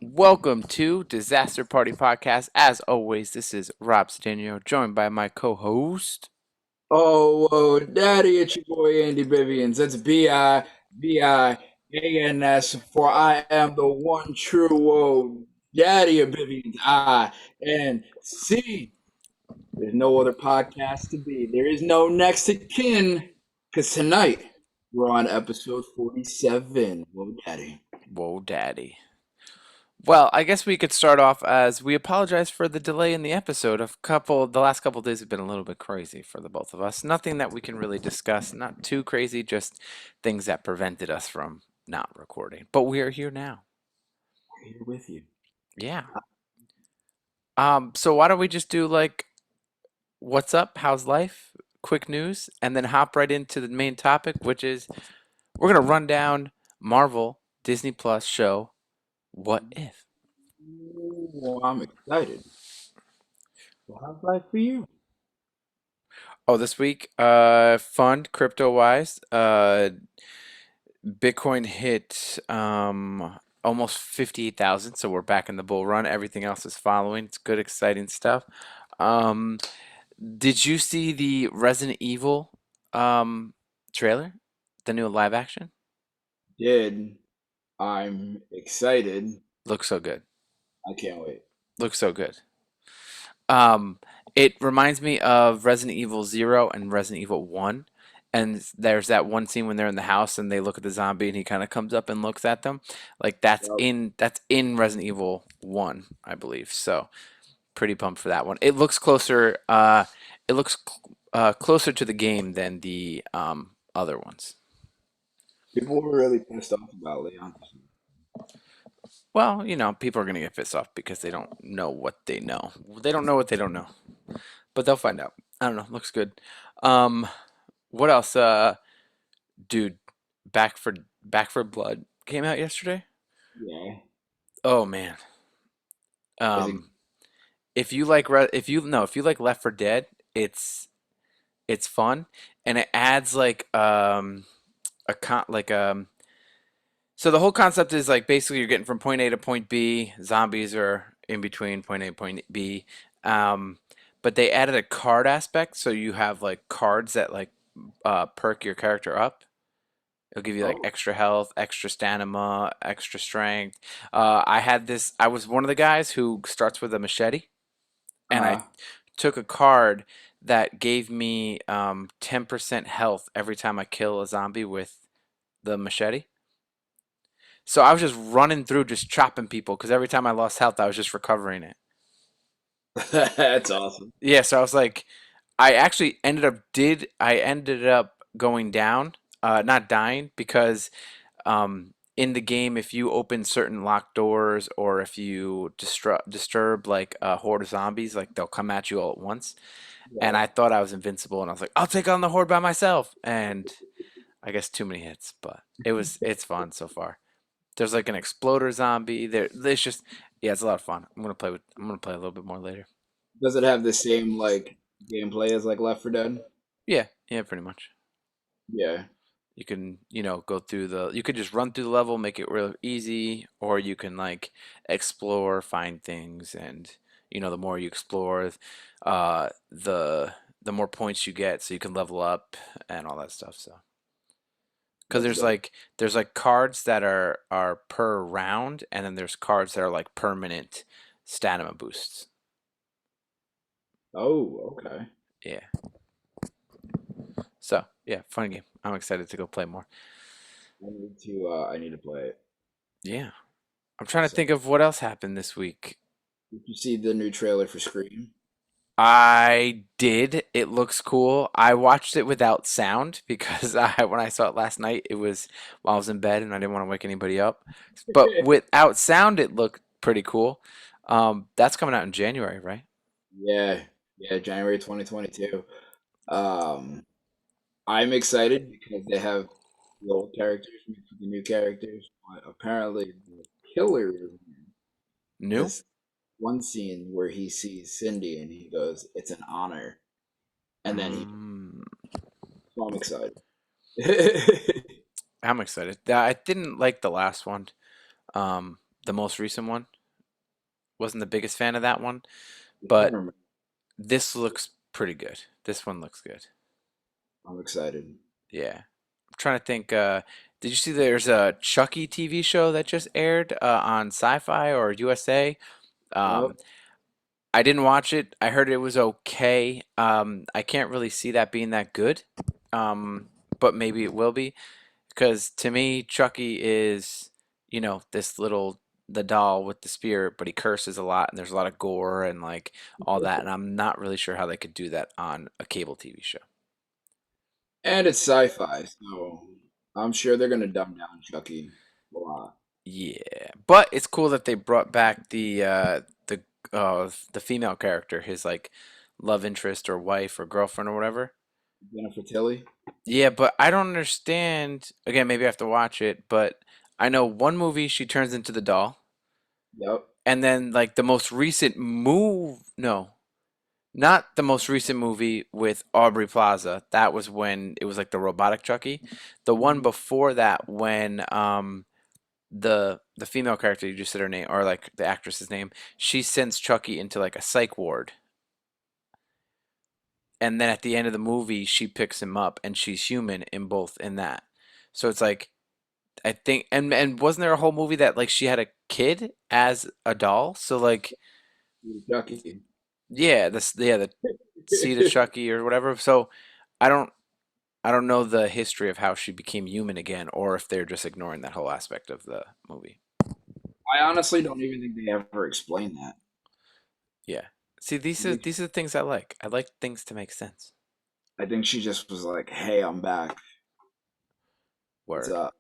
Welcome to Disaster Party Podcast. As always, this is Rob Stanio, joined by my co-host. Oh, whoa, daddy, it's your boy Andy Bivians. That's Bivins, for I am the one true whoa, daddy of Bivians. And C. There's no other podcast to be. There is no next of kin. Because tonight, we're on episode 47. Whoa, daddy. Whoa, Daddy. Well, I guess we could start off as we apologize for the delay in the episode. The last couple of days have been a little bit crazy for the both of us. Nothing that we can really discuss, not too crazy, just things that prevented us from not recording. But we are here now. We're here with you. Yeah. So why don't we just do like what's up, how's life, quick news, and then hop right into the main topic, which is we're gonna run down Marvel Disney Plus show What If. Ooh, I'm excited. Well, how's life for you? Oh, this week, fun crypto wise. Bitcoin hit almost 58,000, so we're back in the bull run. Everything else is following. It's good, exciting stuff. Um, did you see the Resident Evil trailer? The new live action? Did. I'm excited. Looks so good. I can't wait. Looks so good. Um, it reminds me of Resident Evil 0 and Resident Evil 1. And there's that one scene when they're in the house and they look at the zombie and he kind of comes up and looks at them. Like Yep. that's in Resident Evil 1, I believe. So, pretty pumped for that one. It looks closer to the game than the other ones. People were really pissed off about Leon. Well, people are going to get pissed off because they don't know what they know. They don't know what they don't know, but they'll find out. I don't know. Looks good. Um, What else? Dude, Back for Blood came out yesterday. Yeah. Oh man. Is it Um, if you like if you no if you like Left 4 Dead, it's fun and it adds like a con like so the whole concept is like basically you're getting from point A to point B. Zombies are in between point A and point B. Um, but they added a card aspect, so you have like cards that like perk your character up. It'll give you like oh extra health, extra stamina, extra strength. I was one of the guys who starts with a machete, and I uh took a card that gave me 10% health every time I kill a zombie with the machete. So I was just running through, just chopping people, because every time I lost health, I was just recovering it. that's awesome. Yeah, so I was like, I ended up going down, not dying, because in the game, if you open certain locked doors or if you disturb like a horde of zombies, like they'll come at you all at once. And Yeah. I thought I was invincible, and I was like, I'll take on the horde by myself. And I guess too many hits, but it's fun so far. There's like an exploder zombie. There's just yeah, it's a lot of fun. I'm gonna play a little bit more later. Does it have the same like gameplay as like Left 4 Dead? Yeah, yeah, pretty much. Yeah. You can, you could just run through the level, make it real easy, or you can like explore, find things, and the more you explore, the more points you get, so you can level up and all that stuff. So, because That's dope. there's like cards that are per round, and then there's cards that are like permanent stamina boosts. Oh, okay. Yeah. So yeah, fun game. I'm excited to go play more. I need to play it. Yeah. I'm trying to So, think of what else happened this week. did you see the new trailer for Scream? I did. It looks cool. I watched it without sound because when I saw it last night, it was while I was in bed and I didn't want to wake anybody up. But without sound, it looked pretty cool. That's coming out in January, right? Yeah. Yeah, January 2022. Um I'm excited because they have the old characters mixed with the new characters. But apparently, the killer is New? this one scene where he sees Cindy and he goes, "It's an honor," and then he. Mm, So I'm excited. I'm excited. I didn't like the last one. the most recent one. Wasn't the biggest fan of that one, I can't but remember. this looks pretty good. This one looks good. I'm excited. Yeah. I'm trying to think. Did you see there's a Chucky TV show that just aired on Sci-Fi or USA? Yep. Um, I didn't watch it. I heard it was okay. I can't really see that being that good. Um, but maybe it will be because to me, Chucky is, this little the doll with the spirit, but he curses a lot and there's a lot of gore and like all that, and I'm not really sure how they could do that on a cable TV show. And it's sci-fi, so I'm sure they're gonna dumb down Chucky a lot. Yeah, but it's cool that they brought back the female character, his like love interest or wife or girlfriend or whatever. Jennifer Tilly. Yeah, but I don't understand. Again, maybe I have to watch it, but I know one movie she turns into the doll, Yep. and then like the most recent move, no, not the most recent movie with Aubrey Plaza. That was when it was like the robotic Chucky. The one Mhm. before that when the female character, you just said her name, or like the actress's name, she sends Chucky into like a psych ward, and then at the end of the movie she picks him up and she's human in both in that. So it's like I think, and wasn't there a whole movie that like she had a kid as a doll? So like Chucky. yeah, the seed of Chucky or whatever. So I don't I don't know the history of how she became human again, or if they're just ignoring that whole aspect of the movie. I honestly don't even think they ever explain that. Yeah. See, these are these are the things I like. I like things to make sense. I think she just was like, "Hey, I'm back. What's Word. up?"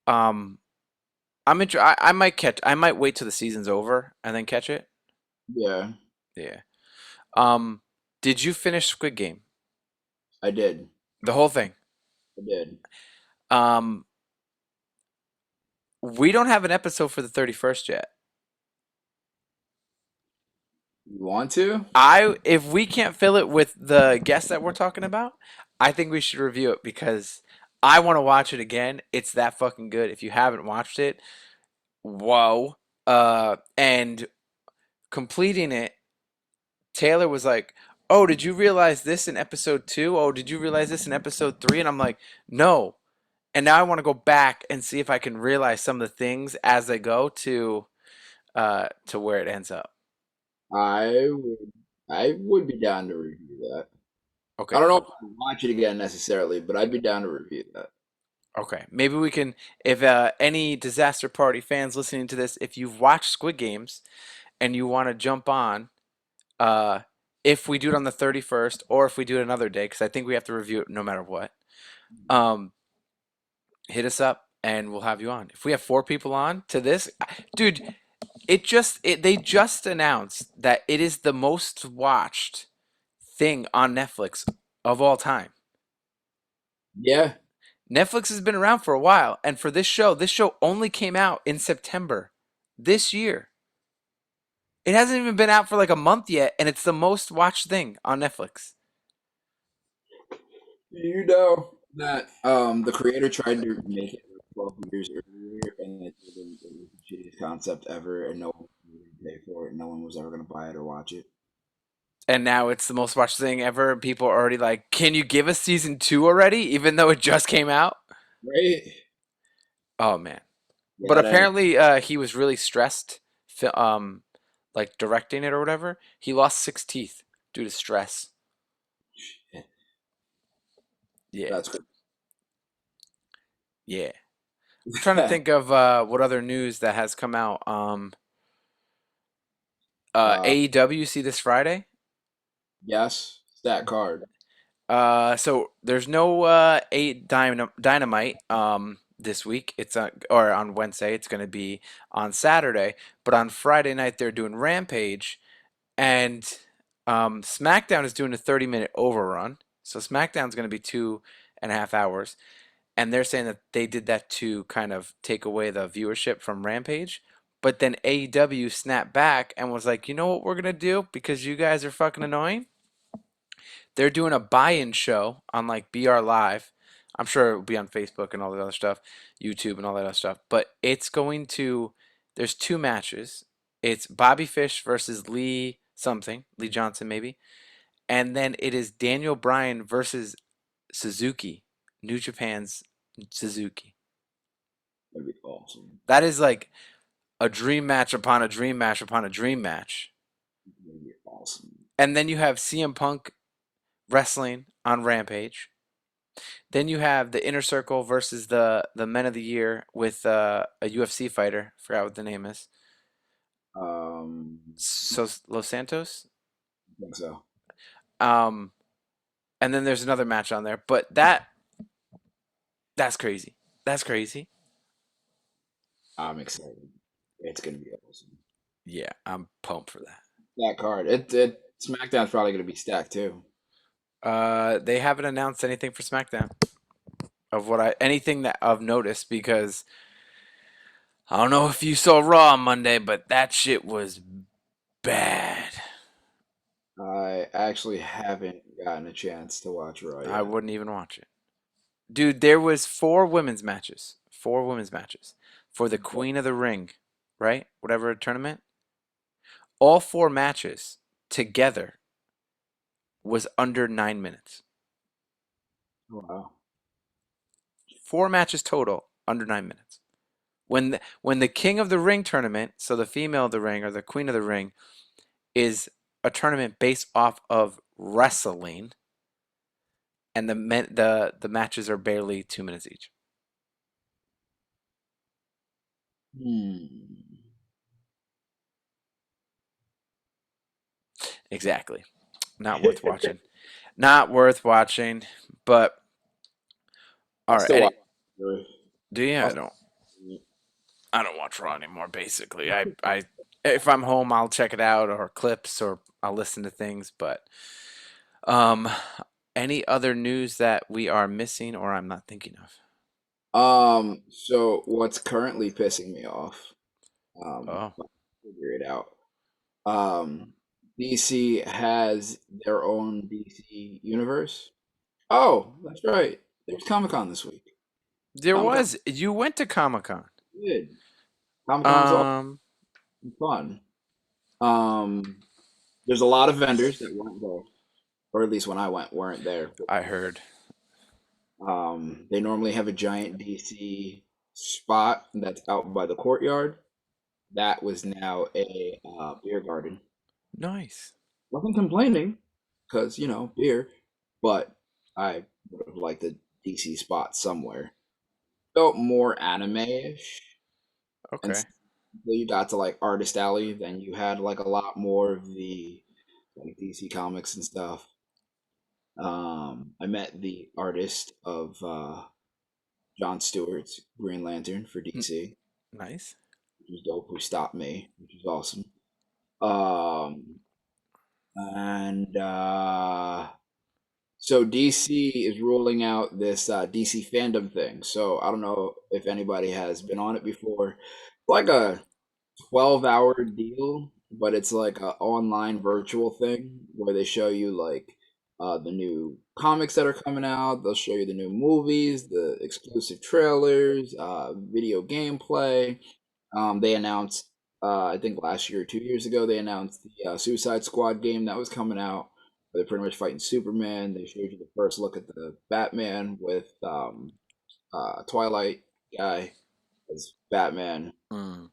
Um, I might catch. I might wait till the season's over and then catch it. Yeah, Yeah. Um, did you finish Squid Game? I did. The whole thing. I did. Um, we don't have an episode for the 31st yet. You want to? If we can't fill it with the guests that we're talking about, I think we should review it because I want to watch it again. It's that fucking good. If you haven't watched it, whoa. And completing it, Taylor was like, "Oh, did you realize this in episode 2? Oh, did you realize this in episode 3?" And I'm like, "No." And now I want to go back and see if I can realize some of the things as they go to where it ends up. I would. I would be down to review that. I Okay, don't know if cool. I'd watch it again necessarily, but I'd be down to review that. Okay, maybe we can. If any Disaster Party fans listening to this, if you've watched Squid Games and you want to jump on, uh, if we do it on the 31st or if we do it another day, because I think we have to review it no matter what. Um, hit us up and we'll have you on. If we have 4 people on to this, dude, they just announced that it is the most watched thing on Netflix of all time. Yeah, Netflix has been around for a while, and for this show only came out in September this year. It hasn't even been out for like a month yet, and it's the most watched thing on Netflix. you know that the creator tried to make it like 12 years earlier, and it was the shittiest concept ever, and no one was going to pay for it. No one was ever going to buy it or watch it. And now it's the most watched thing ever, and people are already like, "Can you give us season 2 already?" Even though it just came out. Right? Oh man. Yeah, But that ended. apparently, he was really stressed, like directing it or whatever. He lost 6 teeth due to stress. Yeah, That's good. yeah. I'm trying to think of what other news that has come out. uh, AEW, see this Friday. yes, stat card. So there's no Dynamite this week. It's on or on Wednesday. It's gonna be on Saturday. But on Friday night they're doing Rampage, and SmackDown is doing a 30-minute overrun. So SmackDown's gonna be 2.5 hours, and they're saying that they did that to kind of take away the viewership from Rampage. But then AEW snapped back and was like, you know what we're gonna do because you guys are fucking annoying. They're doing a buy-in show on like BR Live I'm sure it will be on Facebook and all that other stuff, YouTube and all that other stuff. But there's two matches. It's Bobby Fish versus Lee something, Lee Johnson maybe. And then it is Daniel Bryan versus Suzuki, New Japan's Suzuki. That'd be awesome. That is like a dream match upon a dream match upon a dream match. That'd be awesome. And then you have CM Punk wrestling on Rampage. Then you have the Inner Circle versus the Men of the Year with a UFC fighter. Forgot what the name is. Um, So Los Santos. I think so. Um, and then there's another match on there, but that's crazy. That's crazy. I'm excited. It's gonna be awesome. Yeah, I'm pumped for that. That card. It SmackDown's probably gonna be stacked too. They haven't announced anything for SmackDown of what I anything that of notice because I don't know if you saw Raw on Monday, but that shit was bad. I actually haven't gotten a chance to watch Raw I yet. wouldn't even watch it. Dude, there was four women's matches. Four women's matches for the Queen of the Ring, right? Whatever tournament. All four matches together was under 9 minutes. Wow. Four matches total under 9 minutes. When the King of the Ring tournament, so the female of the ring or the Queen of the Ring, is a tournament based off of wrestling, and the matches are barely 2 minutes each. Hmm. Exactly. Not worth watching. Not worth watching. But I'll all right. still watch. It. Do you? I'll I still don't. watch it. I don't watch Raw anymore. Basically, I if I'm home, I'll check it out or clips or I'll listen to things. But um, any other news that we are missing or I'm not thinking of? So what's currently pissing me off? Oh, I'll figure it out. DC has their own DC universe. Oh, that's right. There's Comic Con this week. there Comic Con was. You went to Comic Con. good. Comic Con was all Um, fun. Um, there's a lot of vendors that weren't there, or at least when I went, weren't there. I heard. They normally have a giant DC spot that's out by the courtyard. That was now a beer garden. Nice. Wasn't complaining, because beer, but I would have liked a DC spot somewhere. Felt more anime-ish, and Okay. you got to like Artist Alley, then you had like a lot more of the like DC comics and stuff. I met the artist of John Stewart's Green Lantern for N- DC, nice. which was dope. Who stopped me, which was awesome. Um, and So DC is rolling out this DC fandom thing. So I don't know if anybody has been on it before. It's like a 12-hour deal, but it's like an online virtual thing where they show you like the new comics that are coming out. They'll show you the new movies, the exclusive trailers, video gameplay. They announced, I think last year or 2 years ago, they announced the Suicide Squad game that was coming out. Where they're pretty much fighting Superman. They showed you the first look at the Batman with Twilight guy as Batman. Mm.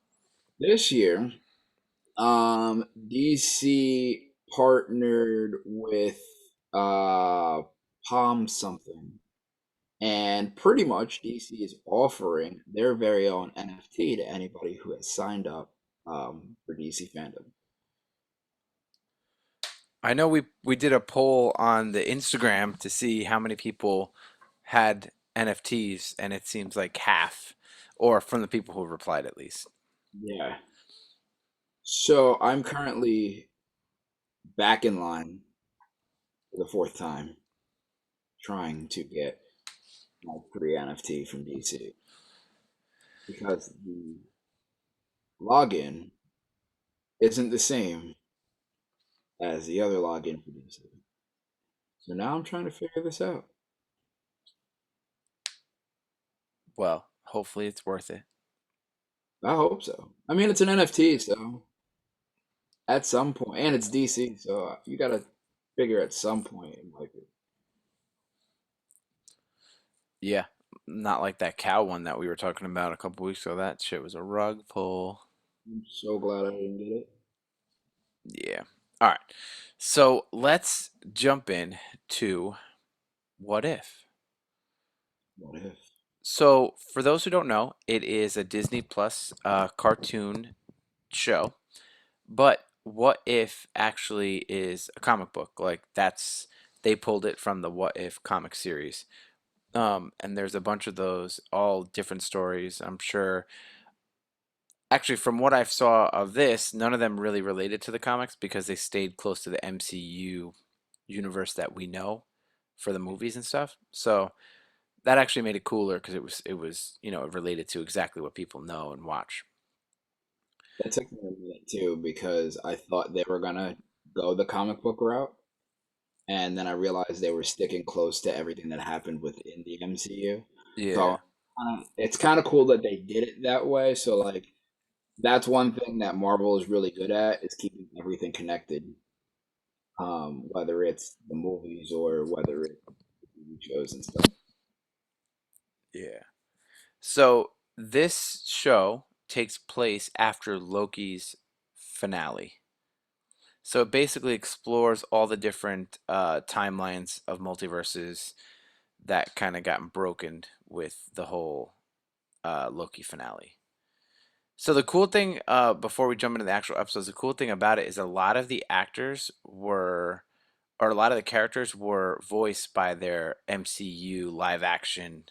This year, DC partnered with Palm something, and pretty much DC is offering their very own NFT to anybody who has signed up for DC fandom. I know we did a poll on the Instagram to see how many people had NFTs, and it seems like half, or from the people who replied at least. Yeah. So I'm currently back in line for the fourth time trying to get my free NFT from DC because the login isn't the same as the other login for DC. So now I'm trying to figure this out. Well, hopefully it's worth it. I hope so. I mean, it's an NFT, so at some point, and it's DC, so you gotta figure at some point it might be. Yeah, not like that cow one that we were talking about a couple weeks ago. That shit was a rug pull. I'm so glad I didn't get it. Yeah. All right. So let's jump in to what if. What if? So for those who don't know, it is a Disney Plus cartoon show. But what if actually is a comic book? Like that's they pulled it from the What If comic series. And there's a bunch of those, all different stories. I'm sure. Actually, from what I saw of this, none of them really related to the comics because they stayed close to the MCU universe that we know for the movies and stuff. So that actually made it cooler because it was related to exactly what people know and watch. That took me a minute too because I thought they were gonna go the comic book route, and then I realized they were sticking close to everything that happened within the MCU. So Yeah, it's kind of cool that they did it that way. So like that's one thing that Marvel is really good at is keeping everything connected, whether it's the movies or whether it's the TV shows and stuff. yeah. So this show takes place after Loki's finale. So it basically explores all the different timelines of multiverses that kind of got broken with the whole Loki finale. So the cool thing, before we jump into the actual episodes, the cool thing about it is a lot of the actors were, or a lot of the characters were voiced by their MCU live action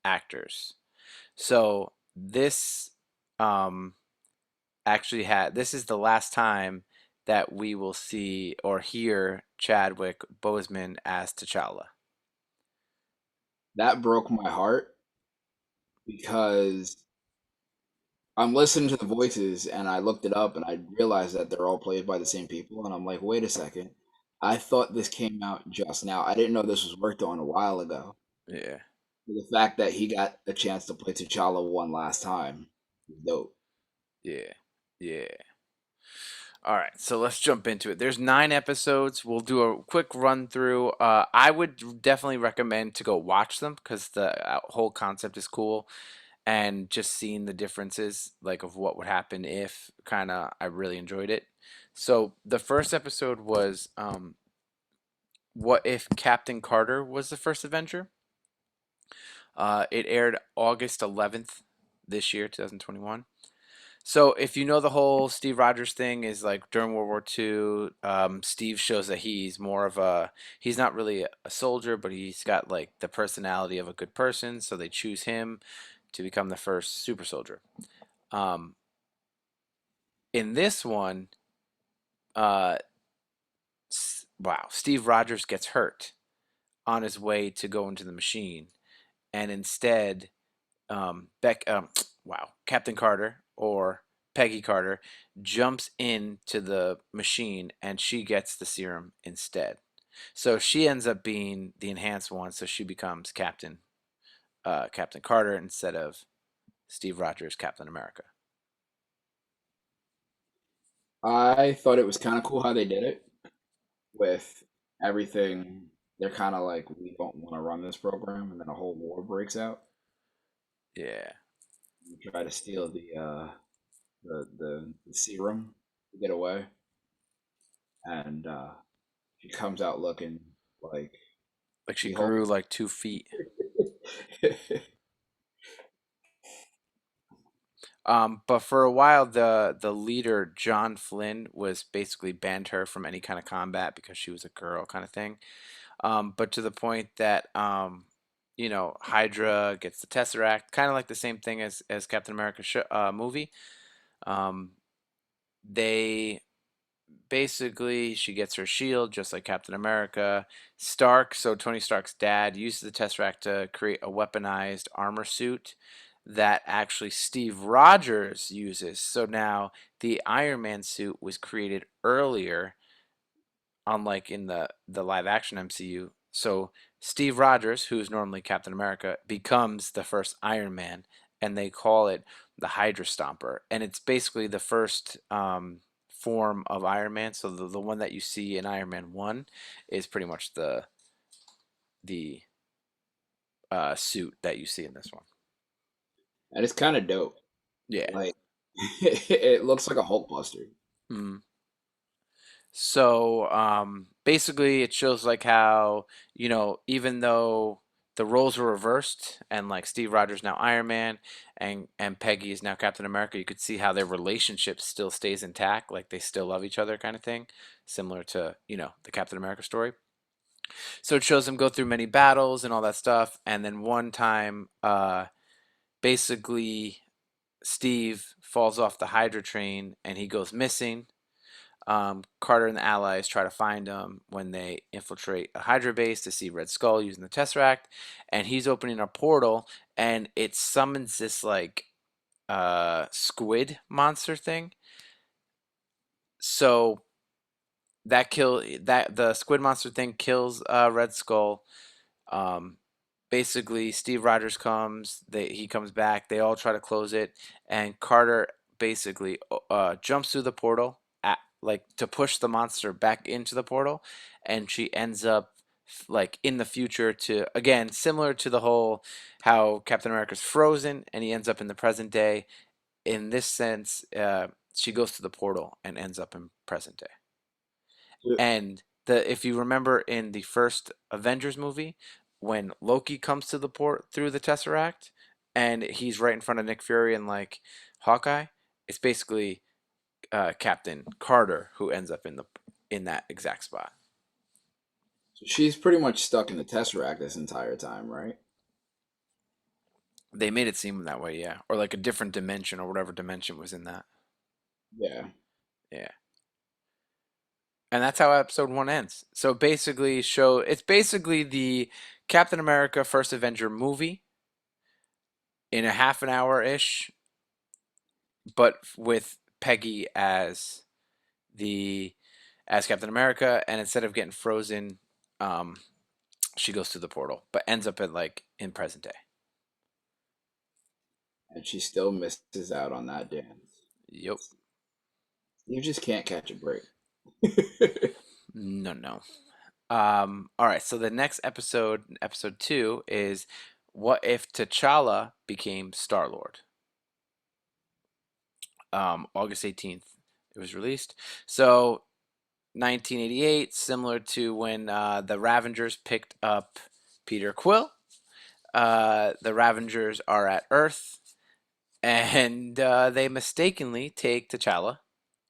actors. So this um, actually this is the last time that we will see or hear Chadwick Boseman as T'Challa. That broke my heart because I'm listening to the voices and I looked it up and I realized that they're all played by the same people and I'm like, wait a second. I thought this came out just now. I didn't know this was worked on a while ago. Yeah, The fact that he got a chance to play T'Challa one last time is dope. yeah, yeah. All right, so let's jump into it. There's 9 episodes. We'll do a quick run through. I would definitely recommend to go watch them because the whole concept is cool, and just seeing the differences, like of what would happen if, kind of, I really enjoyed it. So the first episode was, what if Captain Carter was the first Avenger? It aired August 11th this year, 2021. So if you know the whole Steve Rogers thing is like during World War II, Steve shows that he's more of he's not really a soldier, but he's got like the personality of a good person. So they choose him to become the first super soldier. Um, in this one, uh, wow, Steve Rogers gets hurt on his way to go into the machine, and instead, wow, Captain Carter or Peggy Carter jumps into the machine and she gets the serum instead. So she ends up being the enhanced one, so she becomes Captain Carter instead of Steve Rogers, Captain America. I thought it was kind of cool how they did it with everything. They're kind of like, we don't want to run this program, and then a whole war breaks out. Yeah, You try to steal the serum to get away, and she comes out looking like like she She Hulk. grew like 2 feet. But for a while, the leader John Flynn was basically banned her from any kind of combat because she was a girl, kind of thing. But to the point that Hydra gets the Tesseract, kind of like the same thing as Captain America movie. Um, they basically she gets her shield just like Captain America. So Tony Stark's dad uses the Tesseract to create a weaponized armor suit that actually Steve Rogers uses. So now the Iron Man suit was created earlier, unlike in the live action MCU. So Steve Rogers, who's normally Captain America, becomes the first Iron Man, and they call it the Hydra Stomper, and it's basically the first form of Iron Man. So the one that you see in Iron Man 1 is pretty much the suit that you see in this one. And it's kind of dope. Yeah. Like it looks like a Hulk Buster. Mhm. So basically, it shows like how, even though the roles were reversed and like Steve Rogers now Iron Man and Peggy is now Captain America, you could see how their relationship still stays intact, like they still love each other kind of thing, similar to, the Captain America story. So it shows them go through many battles and all that stuff. And then one time, basically, Steve falls off the Hydra train and he goes missing. Carter and the Allies try to find him when they infiltrate a Hydra base to see Red Skull using the Tesseract, and he's opening a portal, and it summons this like squid monster thing. So that the squid monster thing kills Red Skull. Um, Basically, Steve Rogers comes. He comes back. They all try to close it, and Carter basically jumps through the portal at like to push the monster back into the portal, and she ends up like in the future to again similar to the whole how Captain America's frozen and he ends up in the present day. In this sense, she goes to the portal and ends up in present day. And the if you remember in the first Avengers movie, when Loki comes to the port through the Tesseract, and he's right in front of Nick Fury and like Hawkeye, it's basically Captain Carter who ends up in that exact spot. So she's pretty much stuck in the Tesseract this entire time, right? They made it seem that way, yeah, or like a different dimension or whatever dimension was in that. Yeah. Yeah. And that's how episode 1 ends. So basically it's basically the Captain America First Avenger movie in a half an hour ish, but with Peggy the as Captain America, and instead of getting frozen, um, she goes through the portal, but ends up in present day. And she still misses out on that dance. Yep. You just can't catch a break. No, no. All right. So the next episode, episode 2, is what if T'Challa became Star Lord? August 18th, it was released. So 1988, similar to when the Ravengers picked up Peter Quill. The Ravengers are at Earth, and they mistakenly take T'Challa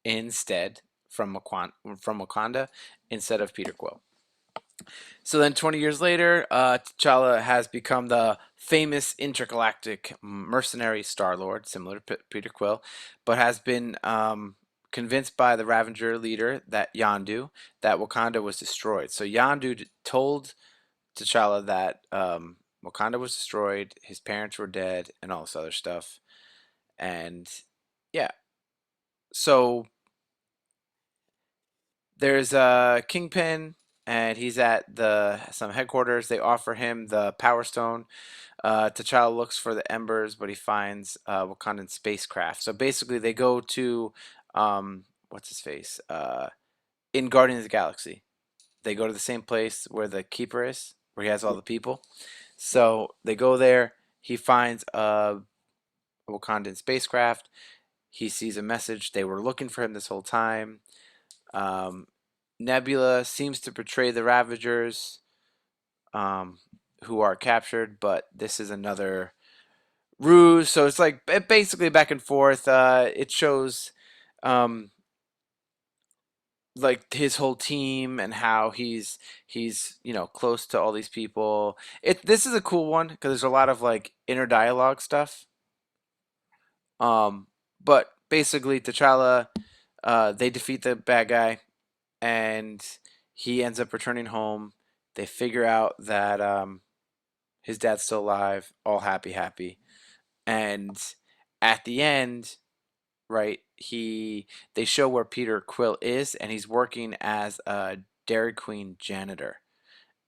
instead from Wakanda instead of Peter Quill. So then, 20 years later, T'Challa has become the famous intergalactic mercenary Star Lord, similar to Peter Quill, but has been convinced by the Ravenger leader that Yondu that Wakanda was destroyed. So Yondu told T'Challa that Wakanda was destroyed, his parents were dead, and all this other stuff. And yeah, so there's a Kingpin, and he's at the some headquarters. They offer him the Power Stone. T'Challa looks for the embers, but he finds Wakandan spacecraft. So basically, they go to what's his face in Guardians of the Galaxy. They go to the same place where the Keeper is, where he has all the people. So they go there. He finds a Wakandan spacecraft. He sees a message. They were looking for him this whole time. Um, Nebula seems to portray the Ravagers um, who are captured, but this is another ruse. So it's like basically back and forth. It shows um, like his whole team and how he's close to all these people. This is a cool one because there's a lot of like inner dialogue stuff. Um, but basically, T'Challa, they defeat the bad guy, and he ends up returning home. They figure out that his dad's still alive, all happy, happy. And at the end, right, they show where Peter Quill is, and he's working as a Dairy Queen janitor.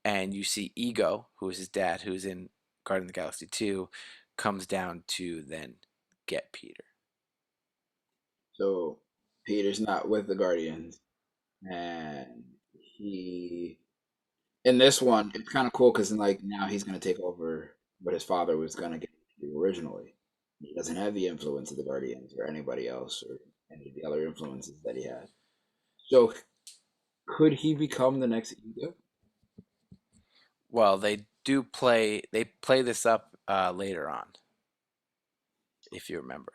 and you see Ego, who is his dad, who's in Guardian of the Galaxy 2, comes down to then get Peter. So Peter's not with the Guardians, and he in this one it's kind of cool because like now he's gonna take over what his father was gonna get to do originally. He doesn't have the influence of the Guardians or anybody else or any of the other influences that he had. So could he become the next Ego? Well, they play this up later on, if you remember.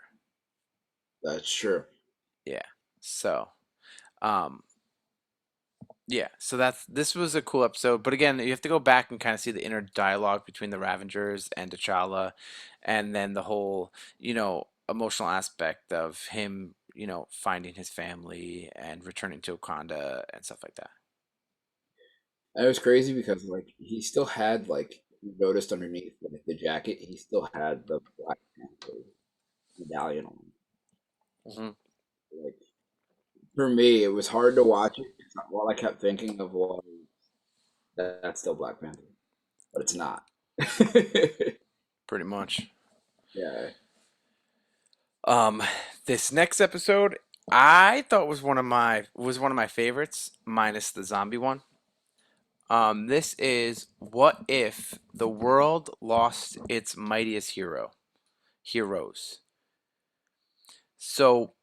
That's true. Yeah. So, um, yeah. So this was a cool episode, but again, you have to go back and kind of see the inner dialogue between the Ravengers and T'Challa, and then the whole, emotional aspect of him, finding his family and returning to Wakanda and stuff like that. And it was crazy because like he still had like you noticed underneath like the jacket, he still had the Black Panther medallion on. Hmm. Like for me, it was hard to watch it. All I kept thinking of was that's still Black Panther, but it's not. Pretty much. Yeah, Um, this next episode I thought was one of my favorites, minus the zombie one. This is what if the world lost its mightiest heroes. So,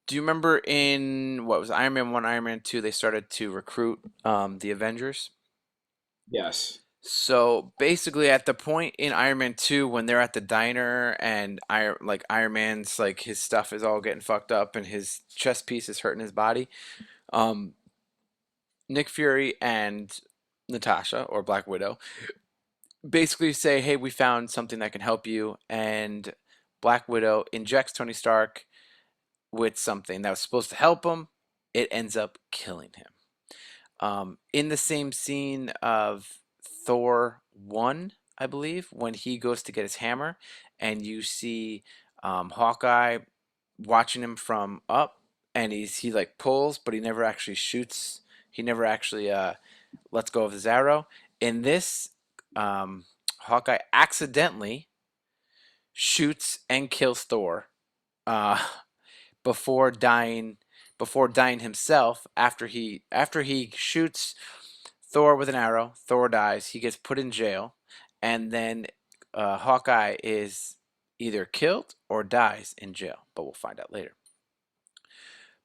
do you remember in what was Iron Man 1, Iron Man 2, they started to recruit the Avengers? yes, So basically, at the point in Iron Man 2 when they're at the diner and Iron Man's like his stuff is all getting fucked up and his chest piece is hurting his body, um, Nick Fury and Natasha or Black Widow basically say, "Hey, we found something that can help you," and Black Widow injects Tony Stark with something that was supposed to help him. It ends up killing him. In the same scene of Thor 1, I believe, when he goes to get his hammer, and you see Hawkeye watching him from up, and he like pulls, but he never actually shoots. He never actually lets go of his arrow. In this, Hawkeye accidentally shoots and kills Thor uh, before dying himself. After he shoots Thor with an arrow, Thor dies. He gets put in jail, and then Hawkeye is either killed or dies in jail. But we'll find out later.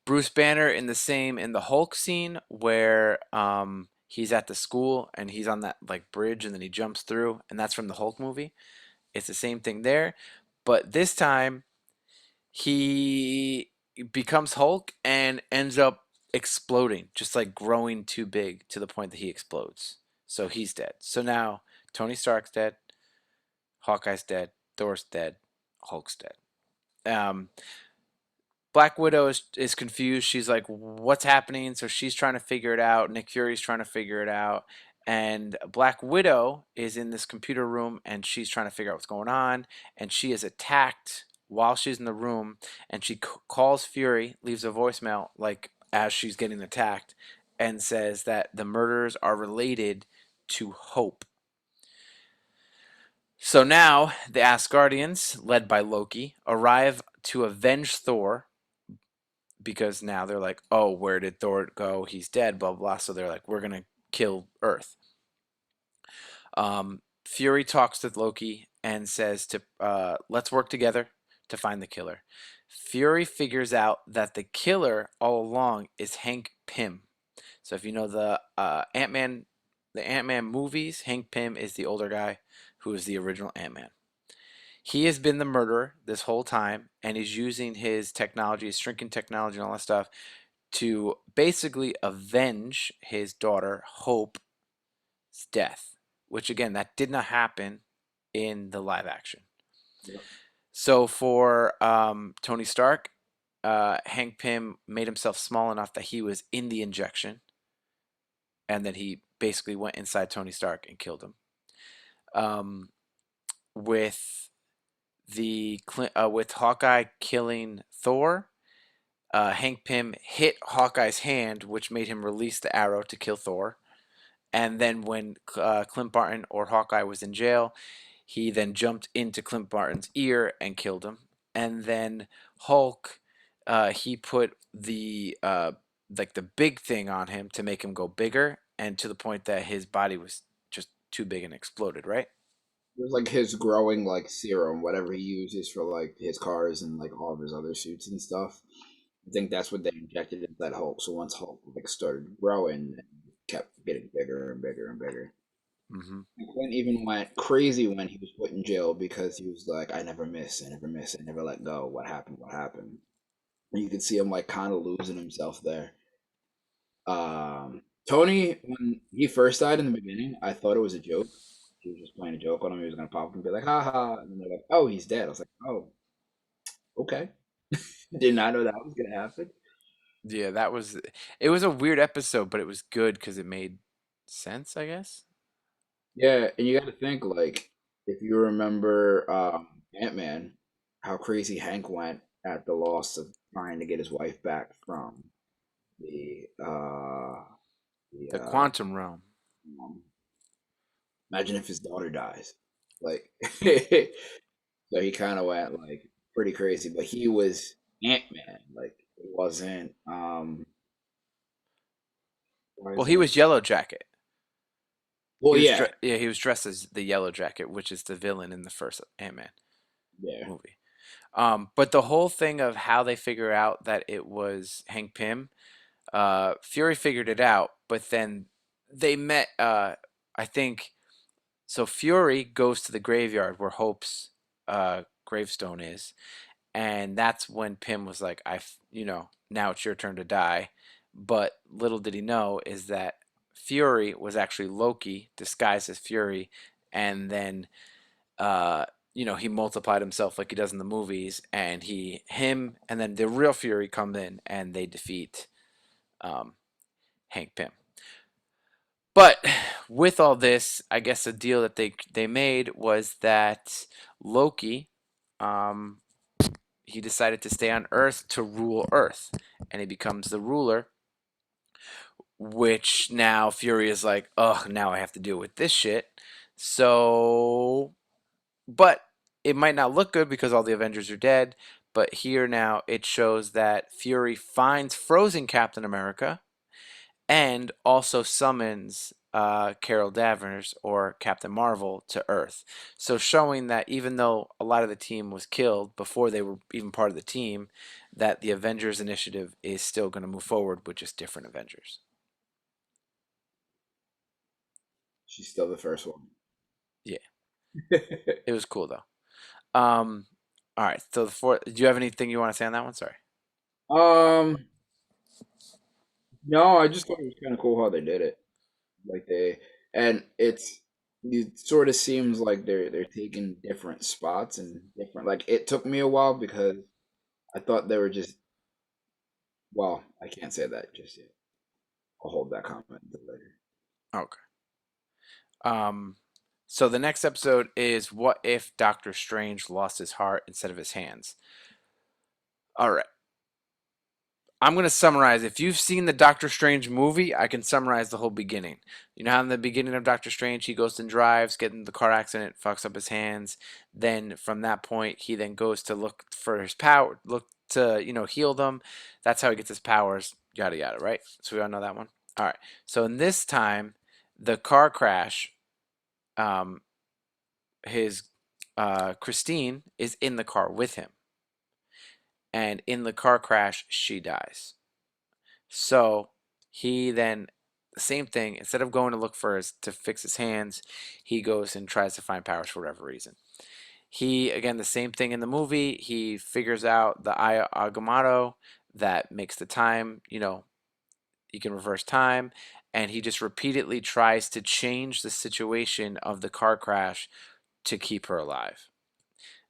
Bruce Banner in the Hulk scene where he's at the school and he's on that like bridge and then he jumps through, and that's from the Hulk movie. It's the same thing there, but this time he becomes Hulk and ends up exploding, just like growing too big to the point that he explodes. So he's dead. So now Tony Stark's dead, Hawkeye's dead, Thor's dead, Hulk's dead. Um, Black Widow is confused. She's like, "What's happening?" So she's trying to figure it out. Nick Fury's trying to figure it out. And Black Widow is in this computer room and she's trying to figure out what's going on. And she is attacked while she's in the room. And she calls Fury, leaves a voicemail, like as she's getting attacked, and says that the murders are related to Hope. So now the Asgardians, led by Loki, arrive to avenge Thor because now they're like, oh, where did Thor go? He's dead, blah, blah, blah. So they're like, we're going to kill Earth. Fury talks to Loki and says to let's work together to find the killer. Fury figures out that the killer all along is Hank Pym. So if you know the Ant-Man movies, Hank Pym is the older guy who is the original Ant-Man. He has been the murderer this whole time, and he's using his technology, his shrinking technology, and all that stuff to basically avenge his daughter Hope's death, which again, that did not happen in the live action. yep. So for Tony Stark, Hank Pym made himself small enough that he was in the injection, and then he basically went inside Tony Stark and killed him. Um, with with Hawkeye killing Thor, Hank Pym hit Hawkeye's hand, which made him release the arrow to kill Thor. And then when Clint Barton or Hawkeye was in jail, he then jumped into Clint Barton's ear and killed him. And then Hulk, he put the like the big thing on him to make him go bigger, and to the point that his body was just too big and exploded. Right? It was like his growing like serum, whatever he uses for like his cars and like all of his other suits and stuff. I think that's what they injected into that Hulk. So once Hulk like started growing, it kept getting bigger and bigger and bigger. Hmm. And Clint even went crazy when he was put in jail because he was like, "I never miss, I never miss, I never let go. What happened? What happened?" And you could see him like kind of losing himself there. Tony, when he first died in the beginning, I thought it was a joke. He was just playing a joke on him. He was gonna pop up and be like, "Ha ha," and then they're like, "Oh, he's dead." I was like, "Oh, okay." Did not know that was gonna happen. Yeah, that was it was a weird episode, but it was good because it made sense, I guess. Yeah, and you got to think like if you remember Ant-Man, how crazy Hank went at the loss of trying to get his wife back from the the The quantum realm. um, imagine if his daughter dies. Like so he kind of went like pretty crazy, but he was Ant-Man. Like it wasn't why Well, is he it? was Yellow Jacket. Well, yeah, Yeah, he was dressed as the Yellow Jacket, which is the villain in the first Ant-Man yeah. movie. But the whole thing of how they figure out that it was Hank Pym, Fury figured it out, but then they met. I think so. Fury goes to the graveyard where Hope's gravestone is, and that's when Pym was like, now it's your turn to die." But little did he know is that Fury was actually Loki disguised as Fury, and then uh, he multiplied himself like he does in the movies, and him, and then the real Fury come in and they defeat um, Hank Pym. But with all this, I guess the deal that they made was that Loki, um, he decided to stay on Earth to rule Earth, and he becomes the ruler. Which now Fury is like, oh, now I have to deal with this shit. So, but it might not look good because all the Avengers are dead. But here now it shows that Fury finds frozen Captain America and also summons Carol Danvers or Captain Marvel to Earth. So showing that even though a lot of the team was killed before they were even part of the team, that the Avengers initiative is still going to move forward with just different Avengers. She's still the first one. Yeah, it was cool though. Um, all right. So the fourth, do you have anything you want to say on that one? Sorry. um, no, I just thought it was kind of cool how they did it. Like they and it sort of seems like they're taking different spots and different like it took me a while because I thought they were just well, I can't say that just yet. I'll hold that comment until later. Okay. Um, so the next episode is what if Doctor Strange lost his heart instead of his hands? All right. I'm going to summarize. If you've seen the Doctor Strange movie, I can summarize the whole beginning. You know how in the beginning of Doctor Strange, he goes and drives, gets in the car accident, fucks up his hands. Then from that point, he then goes to look for his power, look to, heal them. That's how he gets his powers, yada, yada, right? So we all know that one. All right. So in this time, the car crash, um, his Christine is in the car with him. And in the car crash, she dies. So he then the same thing. Instead of going to look for his to fix his hands, he goes and tries to find powers for whatever reason. He again the same thing in the movie. He figures out the Eye Agamotto that makes the time. He can reverse time, and he just repeatedly tries to change the situation of the car crash to keep her alive.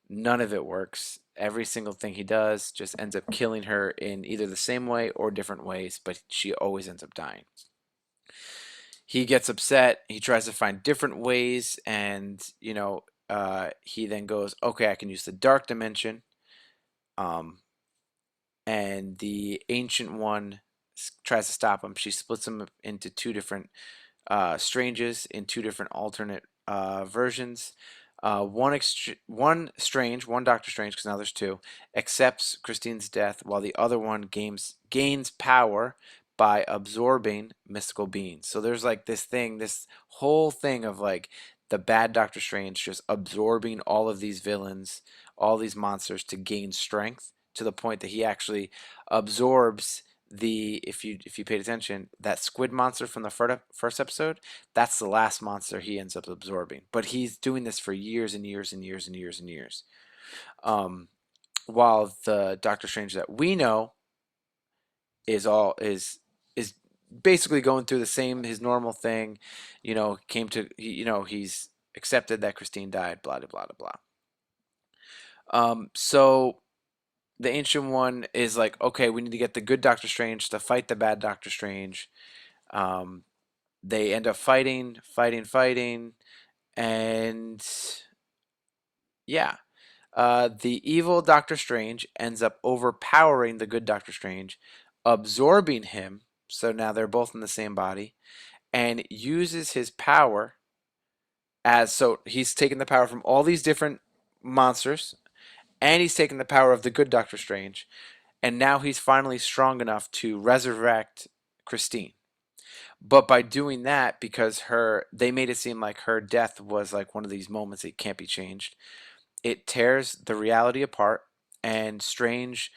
None of it works. Every single thing he does just ends up killing her in either the same way or different ways, but she always ends up dying. He gets upset. He tries to find different ways, and he then goes, "Okay, I can use the dark dimension." Um, and the ancient one tries to stop him. She splits him into two different Stranges in two different alternate versions. One Doctor Strange, because now there's two, accepts Christine's death, while the other one gains power by absorbing mystical beings. So there's like this whole thing of like the bad Doctor Strange just absorbing all of these villains, all these monsters to gain strength to the point that he actually absorbs if you paid attention, that squid monster from the first episode, that's the last monster he ends up absorbing. But he's doing this for years and years and years and years and years. Um, while the Doctor Strange that we know is basically going through the same his normal thing, he's accepted that Christine died, blah blah blah blah. So the Ancient One is like, okay, we need to get the good Doctor Strange to fight the bad Doctor Strange. Um, they end up fighting, and yeah, the evil Doctor Strange ends up overpowering the good Doctor Strange, absorbing him. So now they're both in the same body, and uses his power as so he's taken the power from all these different monsters, and he's taken the power of the good Doctor Strange, and now he's finally strong enough to resurrect Christine. But by doing that, because they made it seem like her death was like one of these moments that can't be changed, it tears the reality apart. And Strange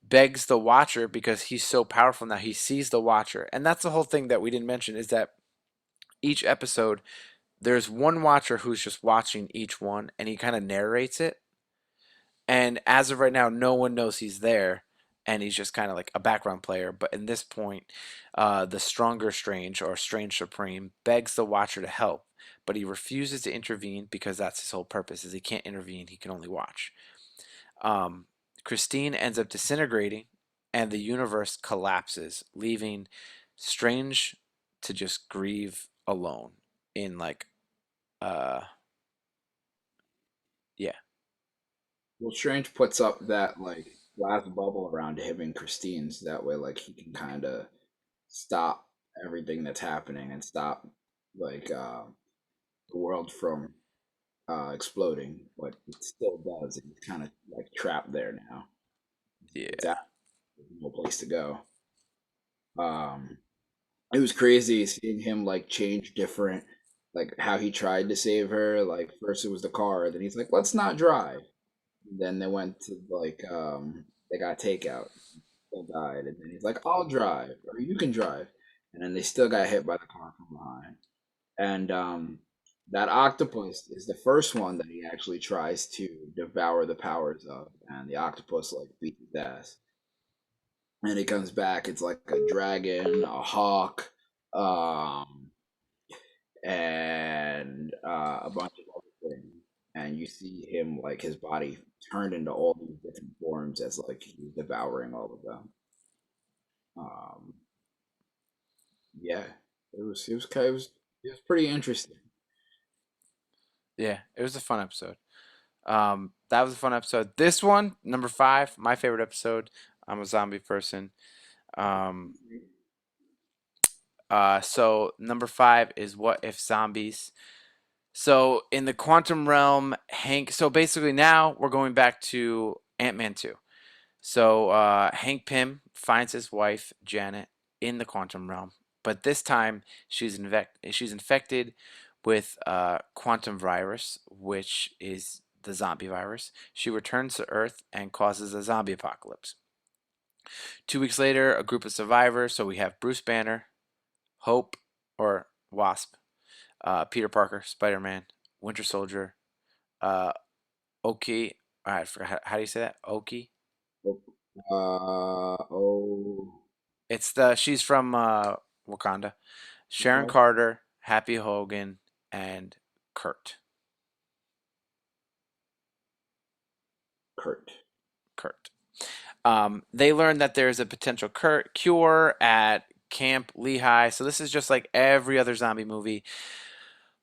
begs the Watcher, because he's so powerful now, he sees the Watcher. And that's the whole thing that we didn't mention, is that each episode, there's one Watcher who's just watching each one, and he kind of narrates it. And as of right now, no one knows he's there, and he's just kind of like a background player. But in this point, the stronger Strange, or Strange Supreme, begs the Watcher to help, but he refuses to intervene because that's his whole purpose: is he can't intervene, he can only watch. Um, Christine ends up disintegrating, and the universe collapses, leaving Strange to just grieve alone. In like, uh, yeah, Well, Strange puts up that like glass bubble around him and Christine's that way, like he can kind of stop everything that's happening and stop like the world from exploding, but it still does. And he's kind of like trapped there now. It's yeah, out. There's no place to go. Um, it was crazy seeing him like change different, like how he tried to save her. Like first it was the car, then he's like, "Let's not drive." Then they went to like they got takeout. Still died, and then he's like, "I'll drive, or you can drive," and then they still got hit by the car from behind. And that octopus is the first one that he actually tries to devour the powers of, and the octopus like beats his ass. And he comes back, it's like a dragon, a hawk, um, and a bunch of other things. And you see him like his body turned into all these different forms as like he's devouring all of them. Um, yeah, it was pretty interesting. yeah. It was a fun episode. That was a fun episode. This one, number five, my favorite episode. I'm a zombie person. Um, so number five is What If Zombies? So in the quantum realm, Hank. So basically, now we're going back to Ant-Man 2. So Hank Pym finds his wife Janet in the quantum realm, but this time she's infected with quantum virus, which is the zombie virus. She returns to Earth and causes a zombie apocalypse. 2 weeks later, a group of survivors. So we have Bruce Banner, Hope or Wasp, Peter Parker, Spider Man, Winter Soldier, uh, Oki. I forgot how do you say that? Oki. Oh, It's she's from Wakanda. Sharon okay. Carter, Happy Hogan, and Kurt. Kurt. Kurt. They learn that there's a potential cure at Camp Lehigh. So this is just like every other zombie movie.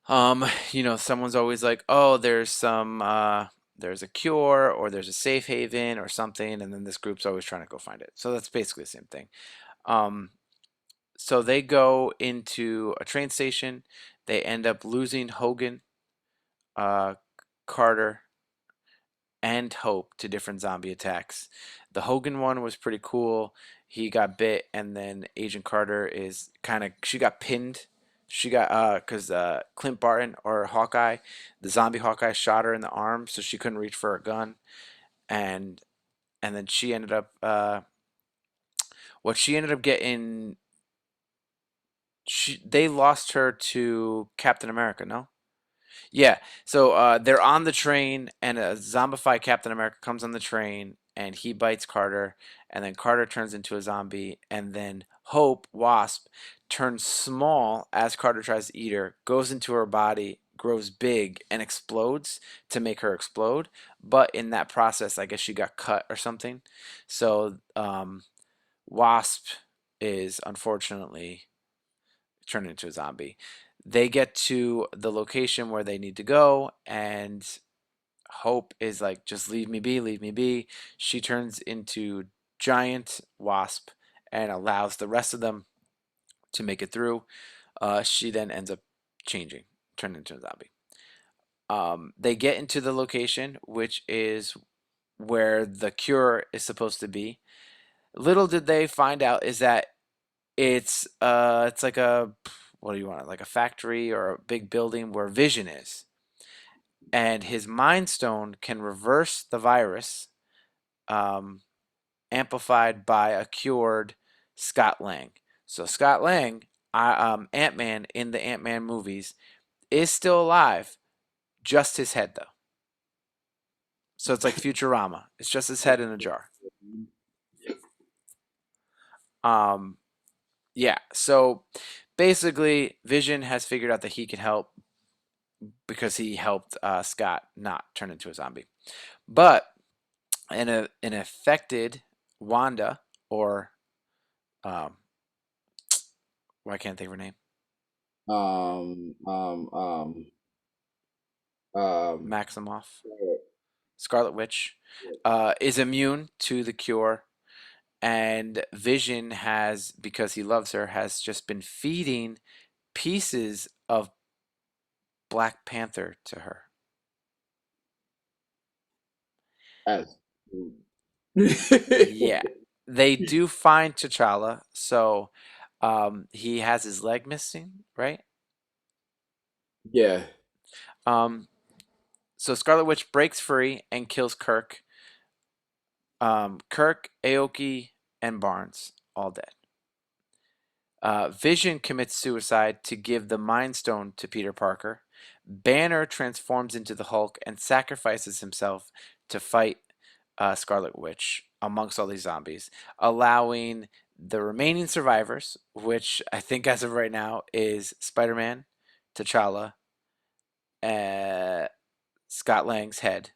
Someone's always like, "Oh, there's a cure, or there's a safe haven or something," and then this group's always trying to go find it. So that's basically the same thing. Um, So they go into a train station. They end up losing Hogan, uh, Carter, and Hope to different zombie attacks. The Hogan one was pretty cool. He got bit, and then Agent Carter is kind of she got pinned. She got because Clint Barton or Hawkeye, the zombie Hawkeye shot her in the arm, so she couldn't reach for a gun, and then she ended up what she ended up getting. They lost her to Captain America, no? Yeah. So they're on the train, and a zombified Captain America comes on the train, and he bites Carter, and then Carter turns into a zombie, and then Hope, Wasp, turns small as Carter tries to eat her, goes into her body, grows big, and explodes to make her explode. But in that process, I guess she got cut or something. So Wasp is unfortunately turned into a zombie. They get to the location where they need to go, and Hope is like, just leave me be, leave me be. She turns into giant wasp and allows the rest of them to make it through. She then ends up changing, turning into a zombie. They get into the location, which is where the cure is supposed to be. Little did they find out is that it's like a, what do you want, like a factory or a big building where Vision is, and his Mind Stone can reverse the virus, um, amplified by a cured Scott Lang. So Scott Lang, Ant Man in the Ant Man movies, is still alive, just his head though. So it's like Futurama. It's just his head in a jar. Um, yeah. So basically, Vision has figured out that he can help because he helped Scott not turn into a zombie. But an affected Wanda, or um, why can't I think of her name? Um, um, um, um, Maximoff, Scarlet Witch, is immune to the cure, and Vision has, because he loves her, has just been feeding pieces of Black Panther to her. as Yeah, they do find T'Challa, so he has his leg missing, right? yeah, Um, so Scarlet Witch breaks free and kills Kirk. Kirk, Aoki, and Barnes all dead. Vision commits suicide to give the Mind Stone to Peter Parker. Banner transforms into the Hulk and sacrifices himself to fight Scarlet Witch amongst all these zombies, allowing the remaining survivors, which I think as of right now is Spider Man, T'Challa, uh, Scott Lang's head.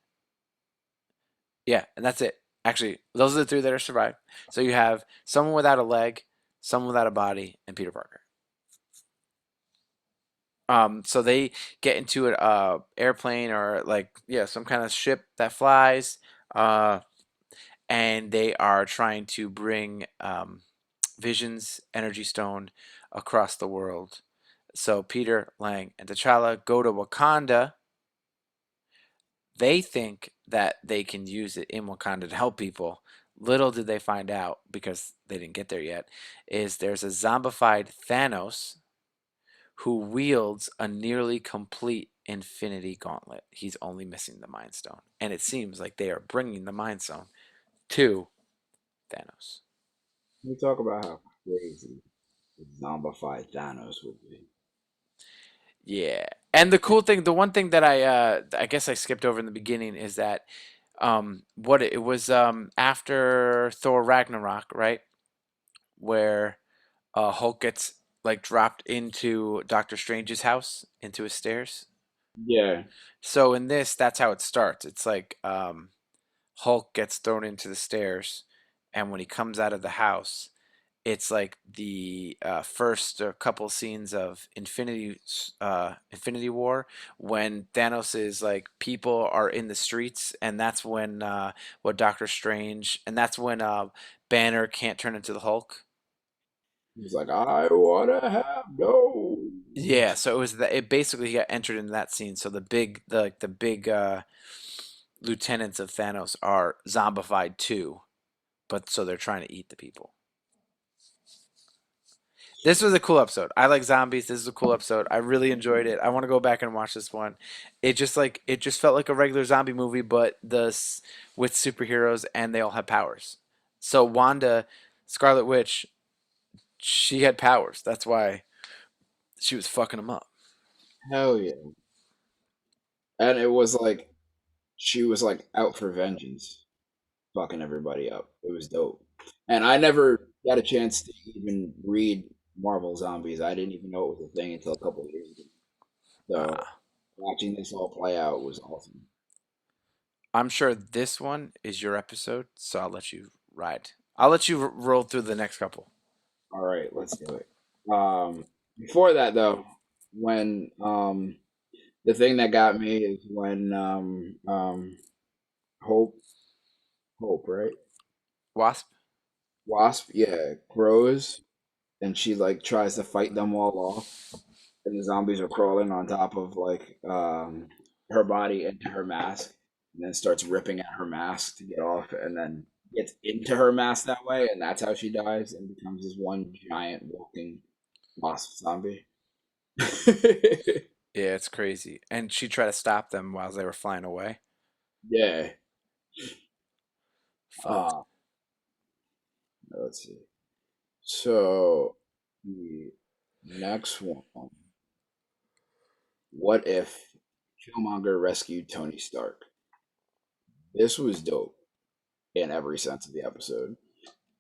Yeah, and that's it. Actually, those are the three that are survived. So you have someone without a leg, someone without a body, and Peter Parker. So they get into an airplane, or like, yeah, some kind of ship that flies, uh, and they are trying to bring Vision's energy stone across the world. So Peter, Lang, and T'Challa go to Wakanda. They think that they can use it in Wakanda to help people. Little did they find out, because they didn't get there yet, is there's a zombified Thanos who wields a nearly complete Infinity Gauntlet. He's only missing the Mind Stone, and it seems like they are bringing the Mind Stone to Thanos. we talk about how crazy zombified Thanos would be. Yeah, and the cool thing, the one thing that I guess I skipped over in the beginning is that what it was after Thor Ragnarok, right, where Hulk gets like dropped into Doctor Strange's house, into his stairs. Yeah, So in this, that's how it starts. It's like Hulk gets thrown into the stairs, and when he comes out of the house, it's like the first couple scenes of Infinity War, when Thanos is like, people are in the streets, and that's when what Doctor Strange, and that's when Banner can't turn into the Hulk. He's like, I wanna have no. Yeah, so it was that it basically got entered into that scene. So the big lieutenants of Thanos are zombified too, but so they're trying to eat the people. This was a cool episode. I like zombies. This is a cool episode. I really enjoyed it. I want to go back and watch this one. It just felt like a regular zombie movie, but with superheroes and they all have powers. So Wanda, Scarlet Witch, she had powers. That's why she was fucking them up. Hell yeah. And it was like she was like out for vengeance, fucking everybody up. It was dope. And I never got a chance to even read Marvel Zombies. I didn't even know it was a thing until a couple of years ago. So Ah, watching this all play out was awesome. I'm sure this one is your episode, so I'll let you ride. I'll let you roll through the next couple. All right, let's do it. Before that though, when the thing that got me is when Hope right? Wasp. Wasp, yeah, grows and she like tries to fight them all off, and the zombies are crawling on top of like her body into her mask, and then starts ripping at her mask to get off, and then gets into her mask that way, and that's how she dies and becomes this one giant walking wasp zombie. Yeah, it's crazy. And she tried to stop them while they were flying away. Yeah. Fuck. Uh, let's see. So the next one. What if Killmonger rescued Tony Stark? This was dope in every sense of the episode.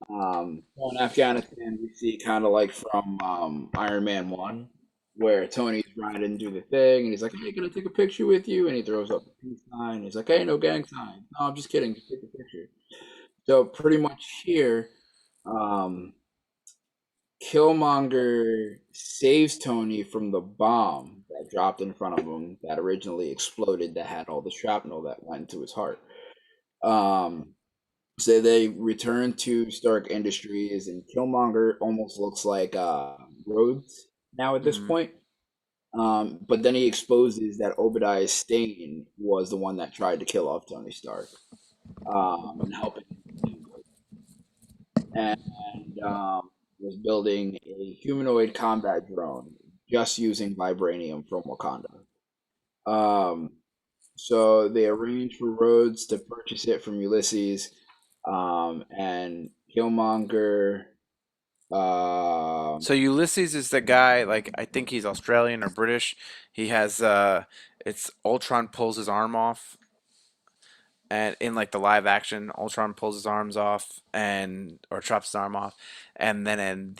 So in Afghanistan, we see kind of like from Iron Man 1, where Tony's riding through the thing, and he's like, hey, can I take a picture with you? And he throws up a peace sign. He's like, hey, no gang sign. No, I'm just kidding. Just take a picture. So pretty much here, um, Killmonger saves Tony from the bomb that dropped in front of him that originally exploded that had all the shrapnel that went into his heart. Um, so they return to Stark Industries, and Killmonger almost looks like Rhodes now at this Mm. point. But then he exposes that Obadiah Stane was the one that tried to kill off Tony Stark, and helping him, and was building a humanoid combat drone just using vibranium from Wakanda. Um, so they arranged for Rhodes to purchase it from Ulysses, and Killmonger. Um, So Ulysses is the guy, like I think he's Australian or British. He has it's Ultron pulls his arm off and in like the live action, Ultron pulls his arms off and or chops his arm off. And then in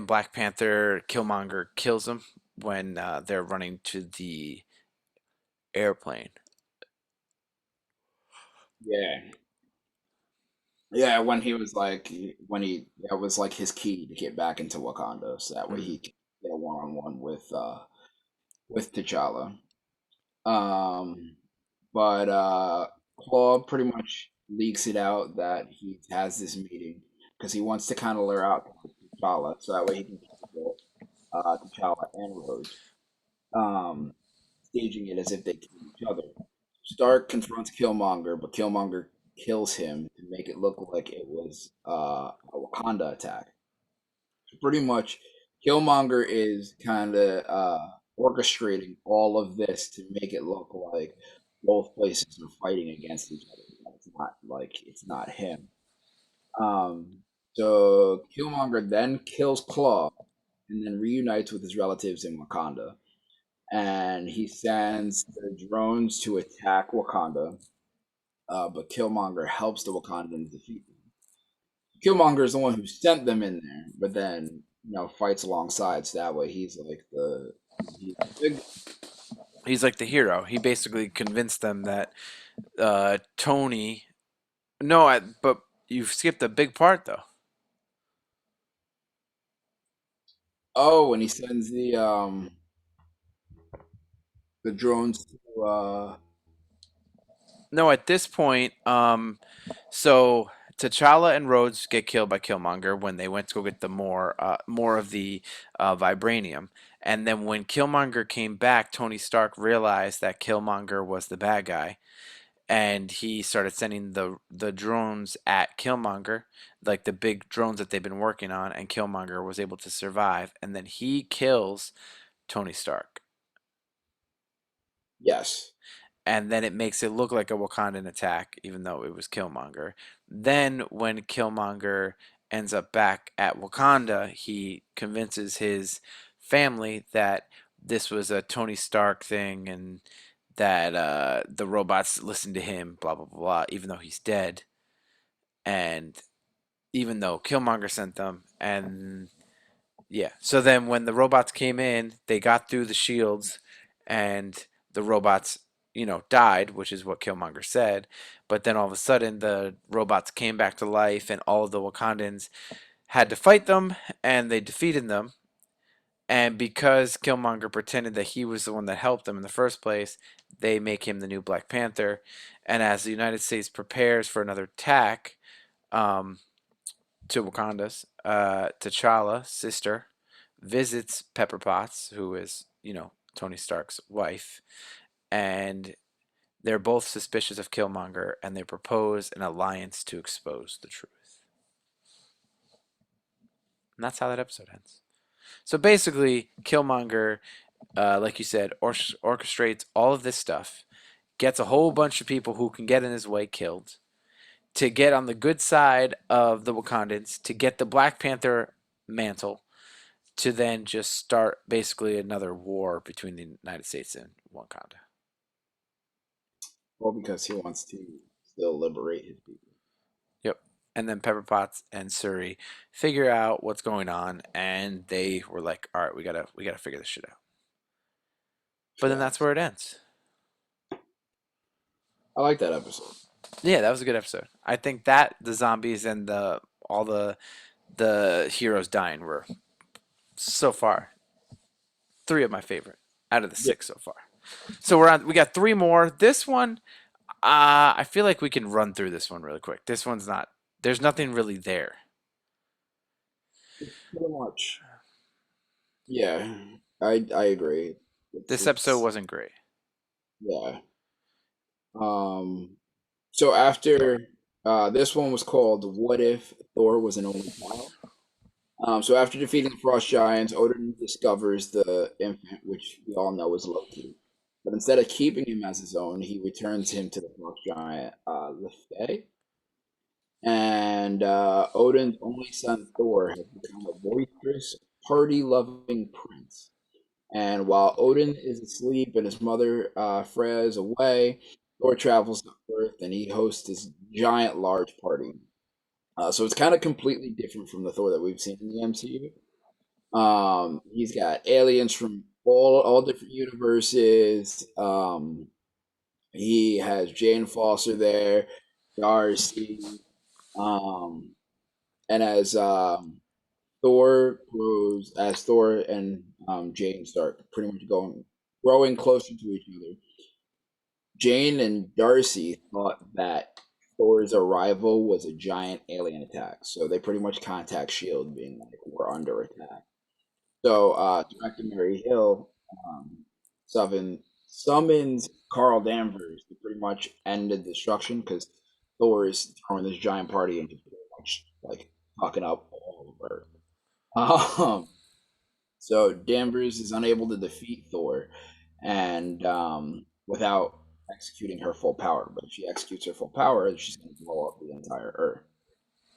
Black Panther, Killmonger kills him when they're running to the airplane. yeah, yeah. When he was like, when he that was like his key to get back into Wakanda, so that way Mm. he could get a one-on-one with T'Challa. Um, but Claw pretty much leaks it out that he has this meeting because he wants to kind of lure out T'Challa, so that way he can kill T'Challa and Rhodes, um, staging it as if they killed each other. Stark confronts Killmonger, but Killmonger kills him to make it look like it was a Wakanda attack. Pretty much, Killmonger is kind of orchestrating all of this to make it look like both places are fighting against each other. It's not like it's not him. Um, so Killmonger then kills Claw and then reunites with his relatives in Wakanda. And he sends the drones to attack Wakanda, but Killmonger helps the Wakandans defeat them. Killmonger is the one who sent them in there, but then fights alongside. So that way he's like he's the big. He's like the hero. He basically convinced them that Tony. No, but you skipped a big part though. Oh, and he sends the drones to No, at this point, so T'Challa and Rhodes get killed by Killmonger when they went to go get the more of the vibranium. And then when Killmonger came back, Tony Stark realized that Killmonger was the bad guy, and he started sending the drones at Killmonger, like the big drones that they've been working on, and Killmonger was able to survive, and then he kills Tony Stark. Yes. And then it makes it look like a Wakandan attack, even though it was Killmonger. Then, when Killmonger ends up back at Wakanda, he convinces his family that this was a Tony Stark thing and that the robots listened to him, blah, blah, blah, even though he's dead. And even though Killmonger sent them, and yeah. So then when the robots came in, they got through the shields and the robots, died, which is what Killmonger said. But then all of a sudden the robots came back to life and all of the Wakandans had to fight them and they defeated them. And because Killmonger pretended that he was the one that helped them in the first place, they make him the new Black Panther. And as the United States prepares for another attack, um, to Wakanda's, T'Challa's sister visits Pepper Potts, who is, Tony Stark's wife, and they're both suspicious of Killmonger, and they propose an alliance to expose the truth. And that's how that episode ends. So basically, Killmonger, like you said, orchestrates all of this stuff, gets a whole bunch of people who can get in his way killed, to get on the good side of the Wakandans, to get the Black Panther mantle, to then just start basically another war between the United States and Wakanda. Well, because he wants to still liberate his people. Yep. And then Pepper Potts and Suri figure out what's going on, and they were like, "All right, we gotta figure this shit out." But then that's Facts. where it ends. I like that episode. Yeah, that was a good episode. I think that the zombies and the all the heroes dying were so far three of my favorite out of the Yeah. six so far. So we're on. We got three more. This one, I feel like we can run through this one really quick. This one's not. There's nothing really there. Pretty much. Yeah, I agree. This episode It's wasn't great. yeah. Um, so after this one was called "What If Thor Was an Only Child?" So after defeating the Frost Giants, Odin discovers the infant, which we all know is Loki. But instead of keeping him as his own, he returns him to the Frost Giant Lefay. And Odin's only son Thor has become a boisterous, party-loving prince. And while Odin is asleep and his mother Freya is away, Thor travels to Earth and he hosts this giant, large party. So it's kind of completely different from the Thor that we've seen in the MCU. He's got aliens from all different universes. He has Jane Foster there, Darcy, um, and as Thor and Jane start pretty much growing closer to each other. Jane and Darcy thought that Thor's arrival was a giant alien attack, so they pretty much contact Shield, being like, "We're under attack." So Director Mary Hill summons Carl Danvers to pretty much end the destruction because Thor is throwing this giant party and just pretty much like fucking up all of Earth. Um, so Danvers is unable to defeat Thor, and without executing her full power. But if she executes her full power, she's going to blow up the entire Earth.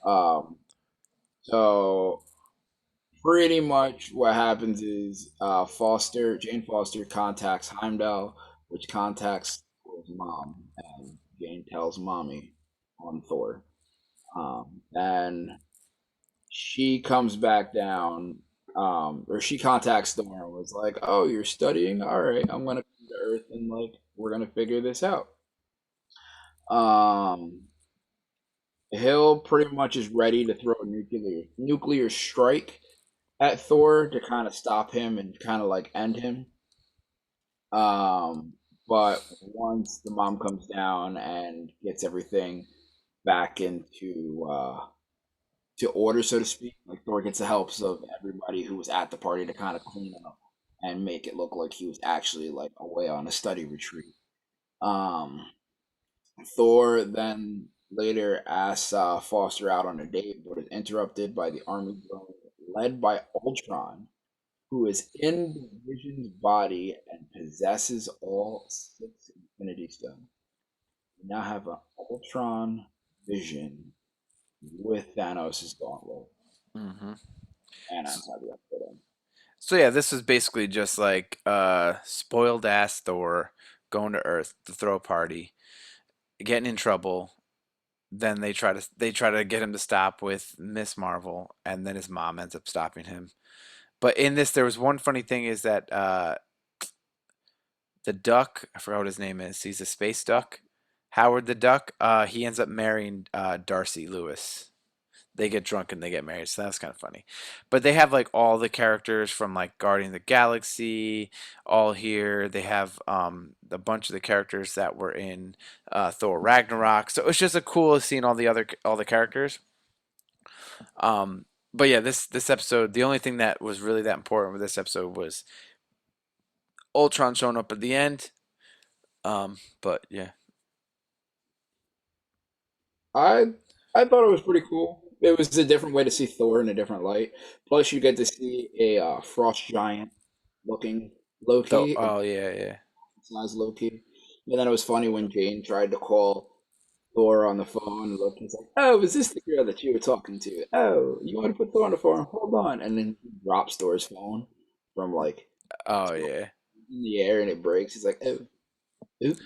Um, so pretty much what happens is Jane Foster contacts Heimdall, which contacts Thor's mom, and Jane tells mommy on Thor. And she comes back down, or she contacts Thor and was like, "Oh, you're studying? All right, I'm gonna come to Earth and like we're gonna figure this out." Um, Hill pretty much is ready to throw a nuclear strike at Thor to kind of stop him and kind of like end him. Um, but once the mom comes down and gets everything, back into to order, so to speak. Like Thor gets the helps of everybody who was at the party to kind of clean up and make it look like he was actually like away on a study retreat. Um, Thor then later asks Foster out on a date, but is interrupted by the army drone led by Ultron, who is in Vision's body and possesses all six Infinity Stones. We now have an Ultron Vision with Thanos' gauntlet, Hmm. and that's how the episode ends. So yeah, this was basically just like spoiled ass Thor going to Earth to throw a party, getting in trouble. Then they try to get him to stop with Miss Marvel, and then his mom ends up stopping him. But in this, there was one funny thing is that the duck, I forgot what his name is. He's a space duck. Howard the Duck. He ends up marrying Darcy Lewis. They get drunk and they get married, so that's kind of funny. But they have like all the characters from like Guardian of the Galaxy all here. They have a bunch of the characters that were in Thor Ragnarok. So it's just a cool seeing all the characters. Um, but yeah, this episode, the only thing that was really that important with this episode was Ultron showing up at the end. But yeah. I I thought it was pretty cool. It was a different way to see Thor in a different light. Plus, you get to see a frost giant looking Though, Loki, oh yeah, yeah. size Loki. And then it was funny when Jane tried to call Thor on the phone, and Loki's like, "Oh, is this the girl that you were talking to? Oh, you want to put Thor on the phone? Hold on." And then he drops Thor's phone from like Oh yeah. in the air, and it breaks. He's like, "Oh, oops."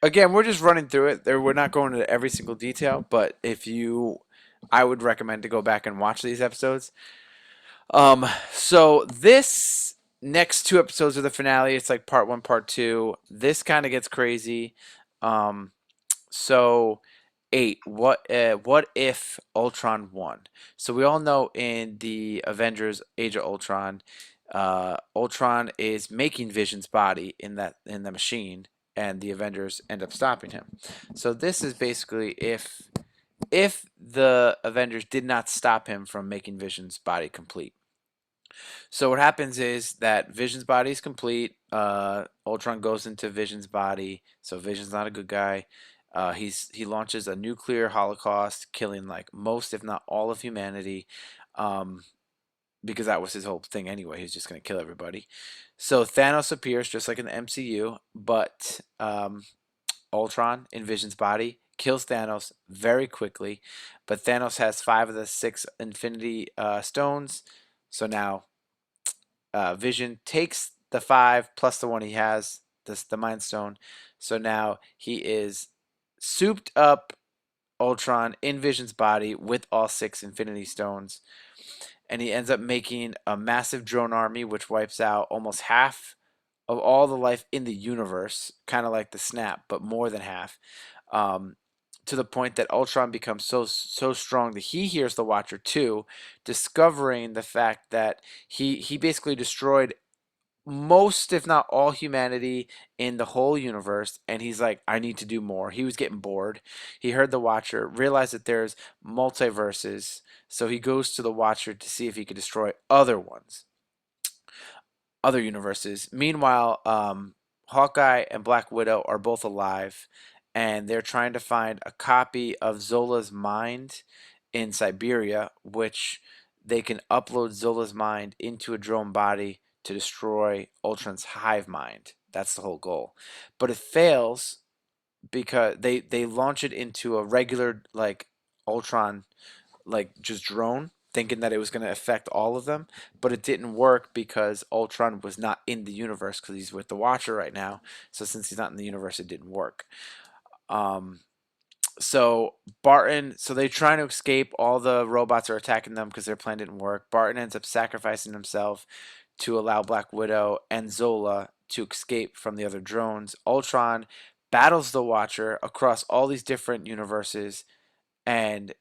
Again, we're just running through it. There, we're not going into every single detail, but I would recommend to go back and watch these episodes. So this next two episodes of the finale, it's like part one, part two. This kind of gets crazy. Um, so eight, what if Ultron won? So we all know in the Avengers Age of Ultron, Ultron is making Vision's body in the machine, and the Avengers end up stopping him. So this is basically if the Avengers did not stop him from making Vision's body complete. So what happens is that Vision's body is complete. Ultron goes into Vision's body, so Vision's not a good guy. He launches a nuclear holocaust, killing like most, if not all, of humanity, um, because that was his whole thing anyway. He's just gonna kill everybody. So Thanos appears just like in the MCU, but Ultron in Vision's body kills Thanos very quickly. But Thanos has five of the six Infinity Stones, so now Vision takes the five plus the one he has, the Mind Stone. So now he is souped up Ultron in Vision's body with all six Infinity Stones. And he ends up making a massive drone army, which wipes out almost half of all the life in the universe, kind of like the snap, but more than half. Um, to the point that Ultron becomes so strong that he hears the Watcher too, discovering the fact that he basically destroyed most, if not all, humanity in the whole universe. And he's like, I need to do more. He was getting bored. He heard the Watcher, realized that there's multiverses. So he goes to the Watcher to see if he could destroy other ones, other universes. Meanwhile, Hawkeye and Black Widow are both alive, and they're trying to find a copy of Zola's mind in Siberia, which they can upload Zola's mind into a drone body to destroy Ultron's hive mind. That's the whole goal. But it fails because they launch it into a regular like Ultron like just drone, thinking that it was going to affect all of them, but it didn't work because Ultron was not in the universe because he's with the Watcher right now. So since he's not in the universe, it didn't work. Um, so so they're trying to escape. All the robots are attacking them because their plan didn't work. Barton ends up sacrificing himself to allow Black Widow and Zola to escape from the other drones. Ultron battles the Watcher across all these different universes and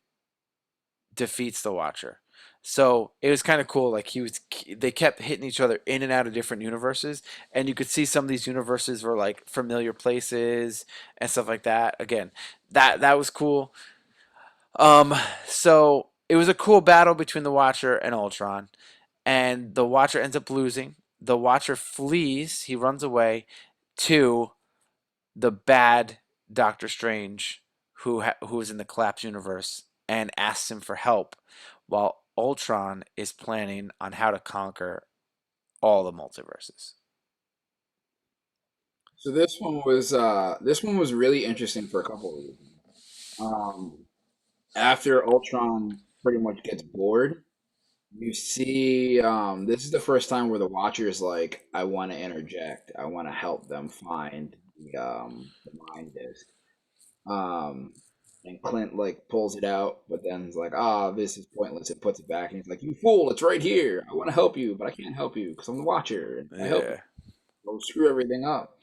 defeats the Watcher. So it was kind of cool. Like they kept hitting each other in and out of different universes, and you could see some of these universes were like familiar places and stuff like that. Again, that was cool. Um, so it was a cool battle between the Watcher and Ultron, and the Watcher ends up losing. The Watcher flees. He runs away to the bad Doctor Strange, who is in the Collapse universe, and asks him for help, while Ultron is planning on how to conquer all the multiverses. So this one was really interesting for a couple of reasons. Um, After Ultron pretty much gets bored, you see this is the first time where the Watcher is like, I want to interject. I want to help them find the mind disc. Um, and Clint like pulls it out, but then he's like, "Ah, this is pointless." It puts it back, and he's like, "You fool! It's right here. I want to help you, but I can't help you because I'm the Watcher, and if I help you, Yeah, it'll screw everything up."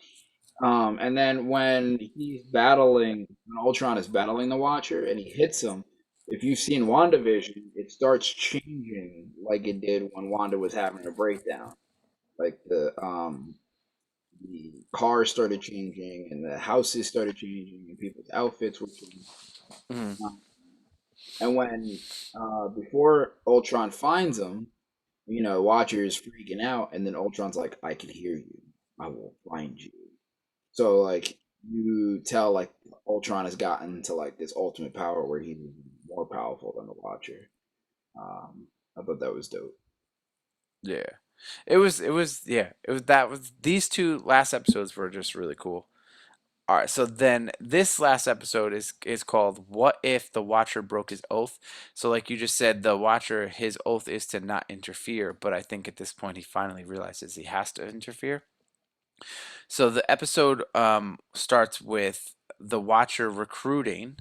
And then when Ultron is battling the Watcher, and he hits him. If you've seen WandaVision, it starts changing like it did when Wanda was having a breakdown. Like the cars started changing, and the houses started changing, and people's outfits were changing. mm, And when before Ultron finds him, Watcher is freaking out, and then Ultron's like, "I can hear you. I will find you." So like you tell like Ultron has gotten to like this ultimate power where he's more powerful than the Watcher. I thought that was dope. yeah. It was these two last episodes were just really cool. All right, so then this last episode is called "What If the Watcher Broke His Oath?" So, like you just said, the Watcher, his oath is to not interfere, but I think at this point he finally realizes he has to interfere. So the episode starts with the Watcher recruiting,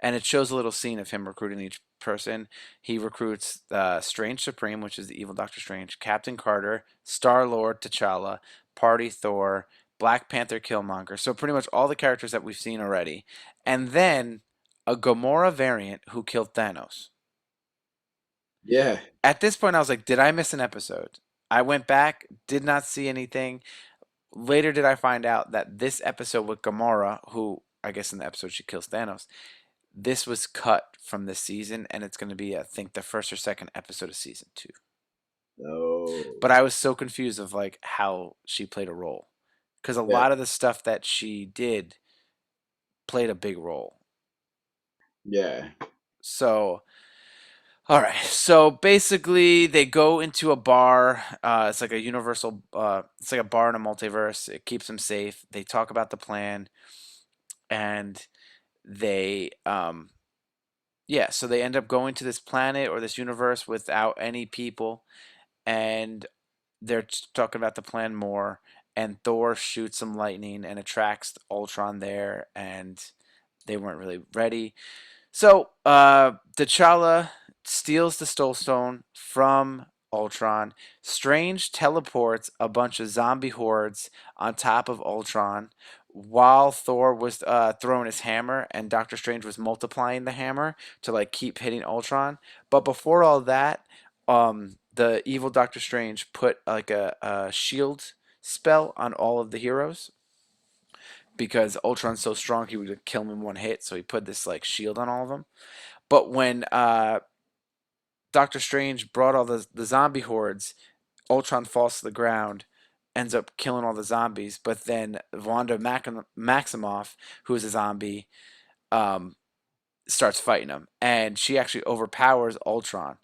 and it shows a little scene of him recruiting each person. He recruits Strange Supreme, which is the evil Doctor Strange, Captain Carter, Star Lord, T'Challa, Party Thor, Black Panther, Killmonger. So pretty much all the characters that we've seen already, and then a Gamora variant who killed Thanos. Yeah, At this point, I was like, did I miss an episode? I went back, did not see anything. Later, did I find out that this episode with Gamora, who I guess in the episode she kills Thanos, this was cut from this season, and it's going to be, I think, the first or second episode of season two. no, But I was so confused of like how she played a role, because a yeah, lot of the stuff that she did played a big role. yeah, So, all right. So basically, they go into a bar. It's like a universal. It's like a bar in a multiverse. It keeps them safe. They talk about the plan, and they yeah, so they end up going to this planet or this universe without any people, and they're talking about the plan more. And Thor shoots some lightning and attracts Ultron there, and they weren't really ready. So, T'Challa steals the Soul Stone from Ultron. Strange teleports a bunch of zombie hordes on top of Ultron while Thor was throwing his hammer and Doctor Strange was multiplying the hammer to like keep hitting Ultron. But before all that, the evil Doctor Strange put like a shield spell on all of the heroes because Ultron's so strong he would kill him in one hit. So he put this like shield on all of them. But when Doctor Strange brought all the zombie hordes, Ultron falls to the ground, ends up killing all the zombies. But then Maximoff, who is a zombie, um, starts fighting him, and she actually overpowers Ultron.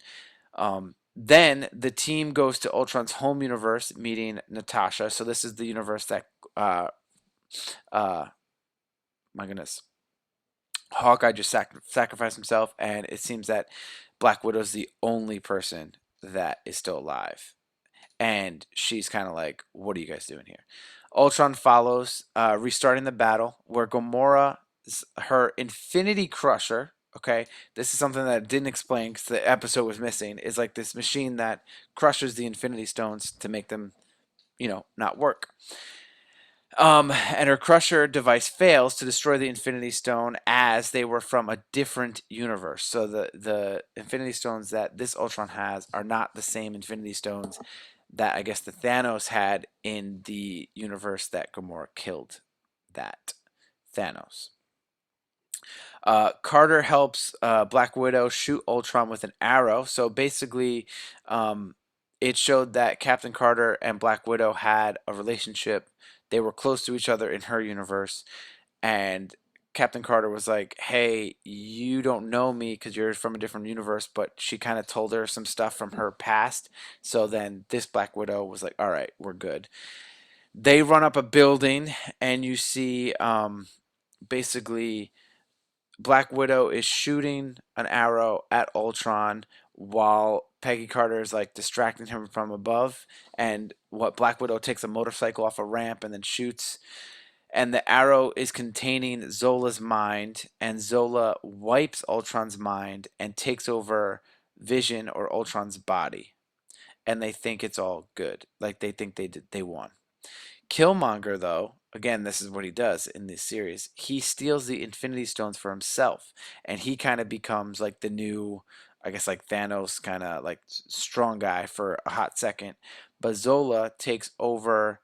Then the team goes to Ultron's home universe, meeting Natasha. So this is the universe that, uh, my goodness, Hawkeye just sacrificed himself, and it seems that Black Widow's the only person that is still alive. And she's kind of like, "What are you guys doing here?" Ultron follows, restarting the battle, where Gamora, her Infinity Crusher. Okay, this is something that I didn't explain because the episode was missing. Is like this machine that crushes the Infinity Stones to make them, not work. And her Crusher device fails to destroy the Infinity Stone as they were from a different universe. So the Infinity Stones that this Ultron has are not the same Infinity Stones that I guess the Thanos had in the universe that Gamora killed that Thanos. Carter helps Black Widow shoot Ultron with an arrow. So basically, um, it showed that Captain Carter and Black Widow had a relationship. They were close to each other in her universe, and Captain Carter was like, "Hey, you don't know me because you're from a different universe," but she kind of told her some stuff from her past. So then this Black Widow was like, "All right, we're good." They run up a building, and you see basically Black Widow is shooting an arrow at Ultron while Peggy Carter is like distracting him from above. And what Black Widow takes a motorcycle off a ramp and then shoots. And the arrow is containing Zola's mind, and Zola wipes Ultron's mind and takes over Vision or Ultron's body. And they think it's all good. Like they think they won. Killmonger, though, again, this is what he does in this series. He steals the Infinity Stones for himself, and he kind of becomes like the new, I guess, like Thanos kind of like strong guy for a hot second. But Zola takes over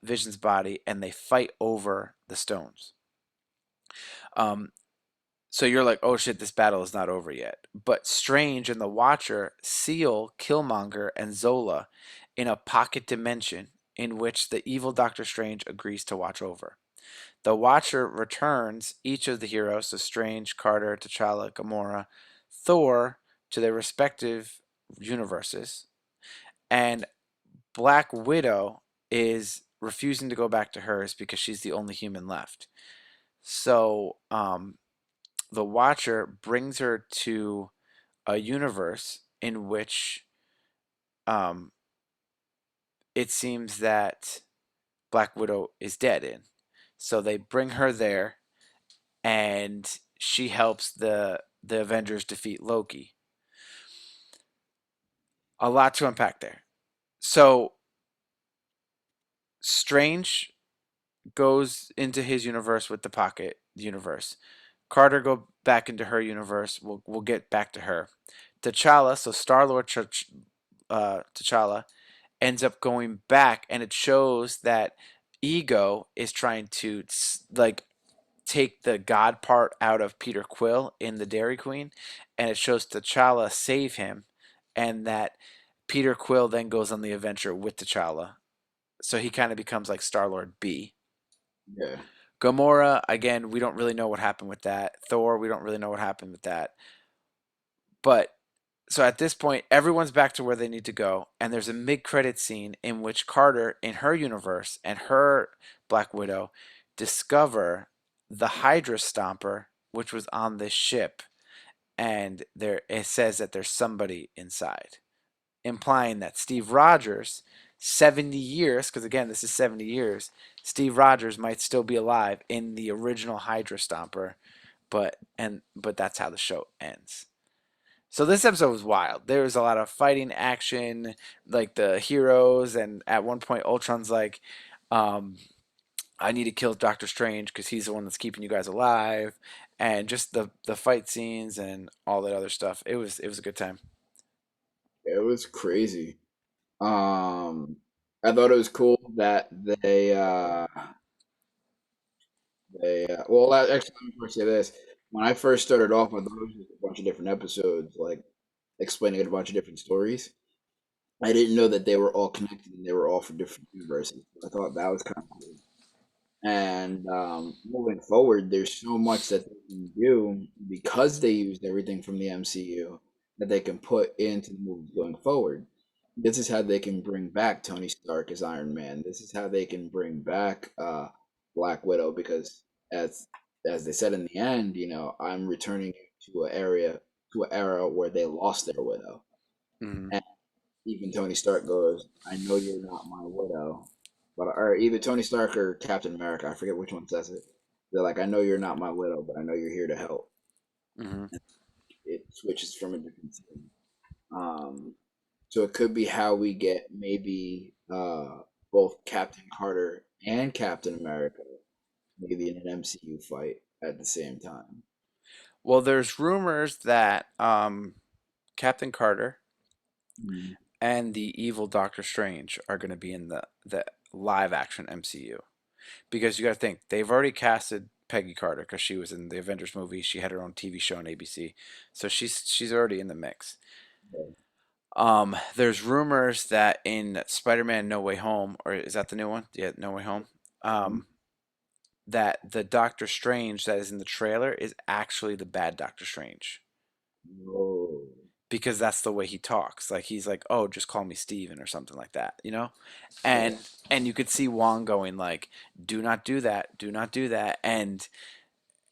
Vision's body, and they fight over the stones. Um, so you're like, oh shit, this battle is not over yet. But Strange and the Watcher seal Killmonger and Zola in a pocket dimension in which the evil Doctor Strange agrees to watch over. The Watcher returns each of the heroes, so Strange, Carter, T'Challa, Gamora, Thor, to their respective universes, and Black Widow is refusing to go back to hers because she's the only human left. So, the Watcher brings her to a universe in which um, it seems that Black Widow is dead in. So they bring her there, and she helps the Avengers defeat Loki. A lot to unpack there. So Strange goes into his universe with the pocket universe. Carter go back into her universe. We'll get back to her. T'Challa, so Star Lord T'Challa ends up going back, and it shows that Ego is trying to like take the God part out of Peter Quill in the Dairy Queen, and it shows T'Challa save him, and that Peter Quill then goes on the adventure with T'Challa, so he kind of becomes like Star Lord B. Yeah, Gamora, again, we don't really know what happened with that. Thor, we don't really know what happened with that. But so at this point, everyone's back to where they need to go, and there's a mid-credit scene in which Carter, in her universe, and her Black Widow discover the Hydra Stomper, which was on this ship, and there it says that there's somebody inside, implying that Steve Rogers, 70 years, because again, this is 70 years, Steve Rogers might still be alive in the original Hydra Stomper, but that's how the show ends. So this episode was wild. There was a lot of fighting action, like the heroes, and at one point Ultron's like, um, "I need to kill Doctor Strange because he's the one that's keeping you guys alive," and just the fight scenes and all that other stuff. It was a good time. it was crazy. I thought it was cool that well, actually, let me first say this. When I first started off, I thought it was just a bunch of different episodes, like explaining a bunch of different stories. I didn't know that they were all connected and they were all for different universes. I thought that was kind of cool. And moving forward, there's so much that they can do because they used everything from the MCU that they can put into the movies going forward. This is how they can bring back Tony Stark as Iron Man. This is how they can bring back Black Widow because as they said in the end, I'm returning to an era where they lost their widow. Hmm. And even Tony Stark goes, "I know you're not my widow," but or either Tony Stark or Captain America, I forget which one says it. They're like, "I know you're not my widow, but I know you're here to help." Hmm. It switches from a different scene. So it could be how we get maybe both Captain Carter and Captain America maybe in an MCU fight at the same time. Well, there's rumors that Captain Carter Mm. and the evil Doctor Strange are going to be in the live action MCU. Because you got to think, they've already casted Peggy Carter because she was in the Avengers movie. She had her own TV show on ABC. So she's already in the mix. Yeah. There's rumors that in Spider-Man No Way Home, or is that the new one? Yeah, No Way Home. Mhm. Um, that the Doctor Strange that is in the trailer is actually the bad Doctor Strange Oh, because that's the way he talks. Like he's like, "Oh, just call me Steven" or something like that, you know? yeah. And you could see Wong going like, "Do not do that. Do not do that."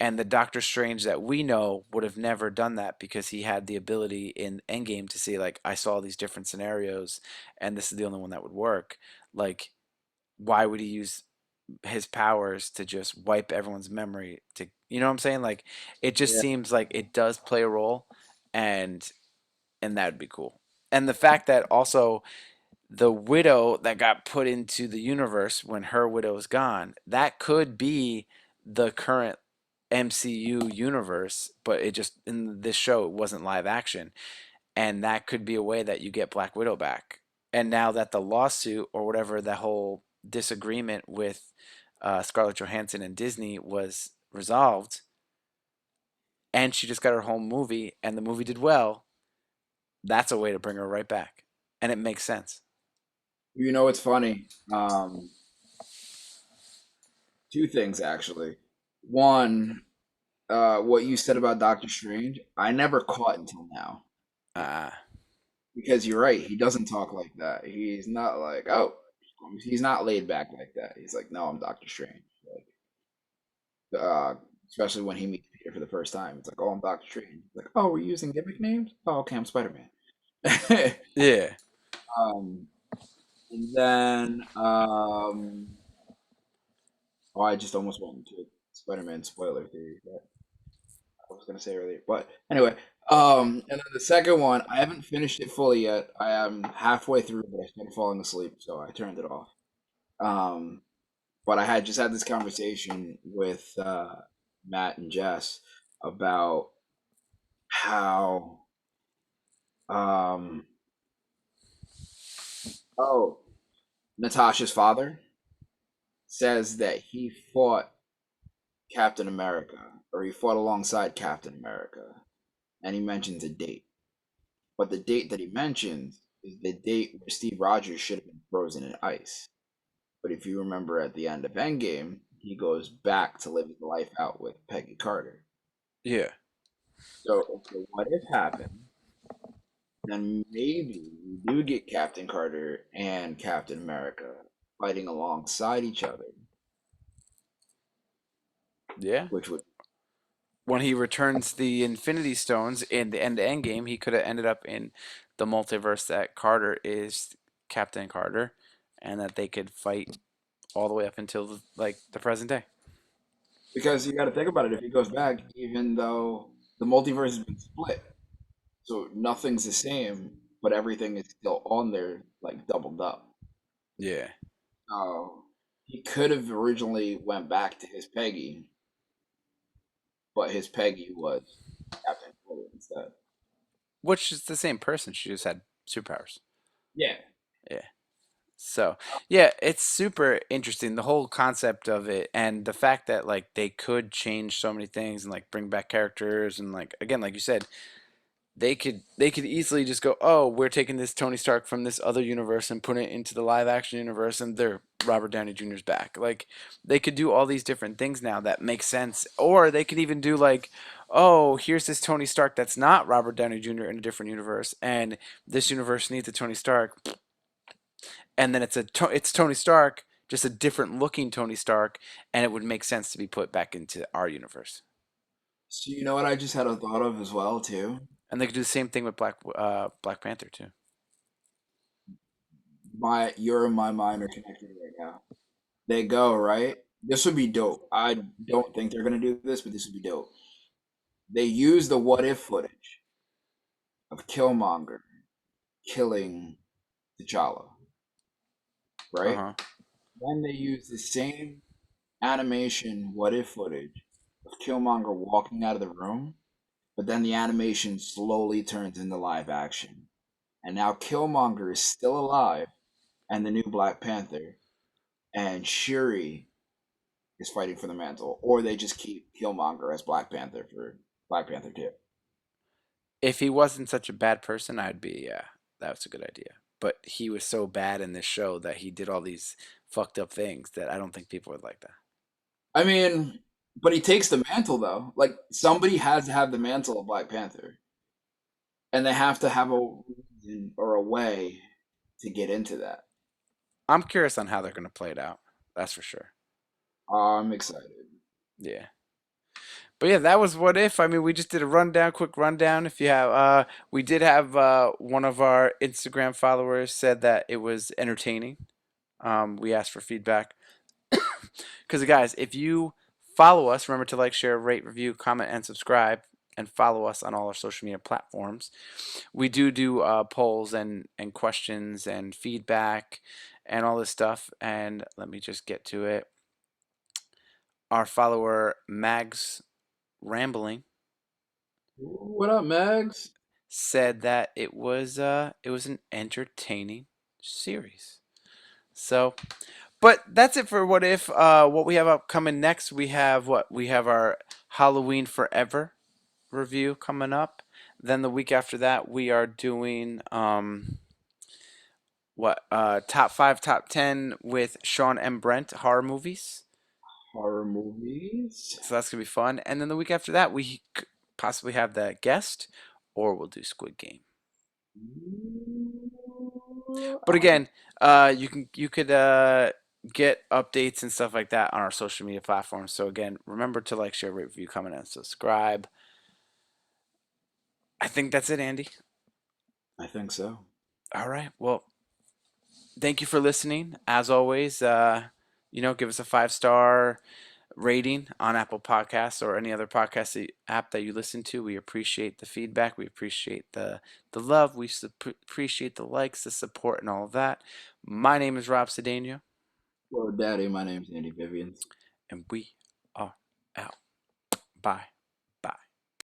And the Doctor Strange that we know would have never done that because he had the ability in Endgame to see like I saw these different scenarios and this is the only one that would work. Like why would he use his powers to just wipe everyone's memory to you know what I'm saying? Like it just Yeah. seems like it does play a role and that would be cool. And the fact that also the widow that got put into the universe when her widow is gone, that could be the current MCU universe, but it just in this show it wasn't live action, and that could be a way that you get Black Widow back. And now that the lawsuit or whatever the whole disagreement with Scarlett Johansson and Disney was resolved, and she just got her home movie, and the movie did well, that's a way to bring her right back, and it makes sense. You know, it's funny. Two things actually. One, what you said about Doctor Strange, I never caught until now. Uh, Because you're right, he doesn't talk like that. He's not like, oh, he's not laid back like that. He's like, no, I'm Doctor Strange. Like, especially when he meets Peter for the first time, it's like, oh, I'm Doctor Strange. Like, oh, we're using gimmick names. Oh, okay, I'm Spider Man. yeah, um, and then, oh, I just almost went into Spider Man spoiler theory that I was gonna say earlier, but anyway. And then the second one, I haven't finished it fully yet. I am halfway through, but I started falling asleep, so I turned it off. Um, but I had just had this conversation with Matt and Jess about how um oh Natasha's father says that he fought Captain America or he fought alongside Captain America and he mentions a date. But the date that he mentions is the date where Steve Rogers should have been frozen in ice. But if you remember at the end of Endgame, he goes back to live his life out with Peggy Carter. yeah. So if the what if happened, then maybe we do get Captain Carter and Captain America fighting alongside each other, Yeah. which would When he returns the Infinity Stones in the end game, he could have ended up in the multiverse that Carter is Captain Carter, and that they could fight all the way up until like the present day. because you got to think about it. If he goes back, even though the multiverse has been split, so nothing's the same, but everything is still on there, like doubled up. Yeah. He could have originally went back to his Peggy, but his Peggy was Captain Carter instead. Which is the same person. She just had superpowers. Yeah. Yeah. So, yeah, it's super interesting the whole concept of it and the fact that like they could change so many things and like bring back characters and like again like you said they could easily just go, "Oh, we're taking this Tony Stark from this other universe and putting it into the live action universe and they're Robert Downey Jr.'s back." Like they could do all these different things now that make sense or they could even do like, "Oh, here's this Tony Stark that's not Robert Downey Jr. in a different universe and this universe needs a Tony Stark and then it's Tony Stark, just a different looking Tony Stark, and it would make sense to be put back into our universe. So you know what I just had a thought of as well too? And they could do the same thing with Black Panther too. My You're in my mind are connected right now. They go, right? This would be dope. I don't think they're gonna do this, but this would be dope. They use the what if footage of Killmonger killing T'Challa, Uh right? huh. then they use the same animation what if footage of Killmonger walking out of the room, but then the animation slowly turns into live action. And now Killmonger is still alive and the new Black Panther, and Shuri is fighting for the mantle, or they just keep Killmonger as Black Panther for Black Panther 2. If he wasn't such a bad person, I'd be, yeah, that's a good idea. But he was so bad in this show that he did all these fucked up things that I don't think people would like that. I mean, but he takes the mantle though. Like somebody has to have the mantle of Black Panther, and they have to have a reason or a way to get into that. I'm curious on how they're going to play it out. That's for sure. I'm excited. Yeah. But yeah, that was what if. I mean, we just did a rundown, quick rundown. If you have, we did have one of our Instagram followers said that it was entertaining. We asked for feedback because guys, if you follow us, remember to like, share, rate, review, comment, and subscribe, and follow us on all our social media platforms. We do polls and questions and feedback and all this stuff. And let me just get to it. Our follower Mags Rambling What up, Mags? said that it was an entertaining series. So, but that's it for what if. What we have upcoming next, we have our Halloween Forever review coming up. Then the week after that, we are doing top five, top 10 with Sean M. Brent horror movies. Horror movies. So that's gonna be fun. And then the week after that, we possibly have the guest, or we'll do Squid Game. But again, you could get updates and stuff like that on our social media platforms. So again, remember to like, share, rate, review, comment, and subscribe. I think that's it, Andy. I think so. All right. Well, thank you for listening. As always, give us a 5-star rating on Apple Podcasts or any other podcast app that you listen to. We appreciate the feedback. We appreciate the love. We appreciate the likes, the support, and all of that. My name is Rob Cedeno, Well, Daddy, my name's Andy Vivians. and we are out. Bye.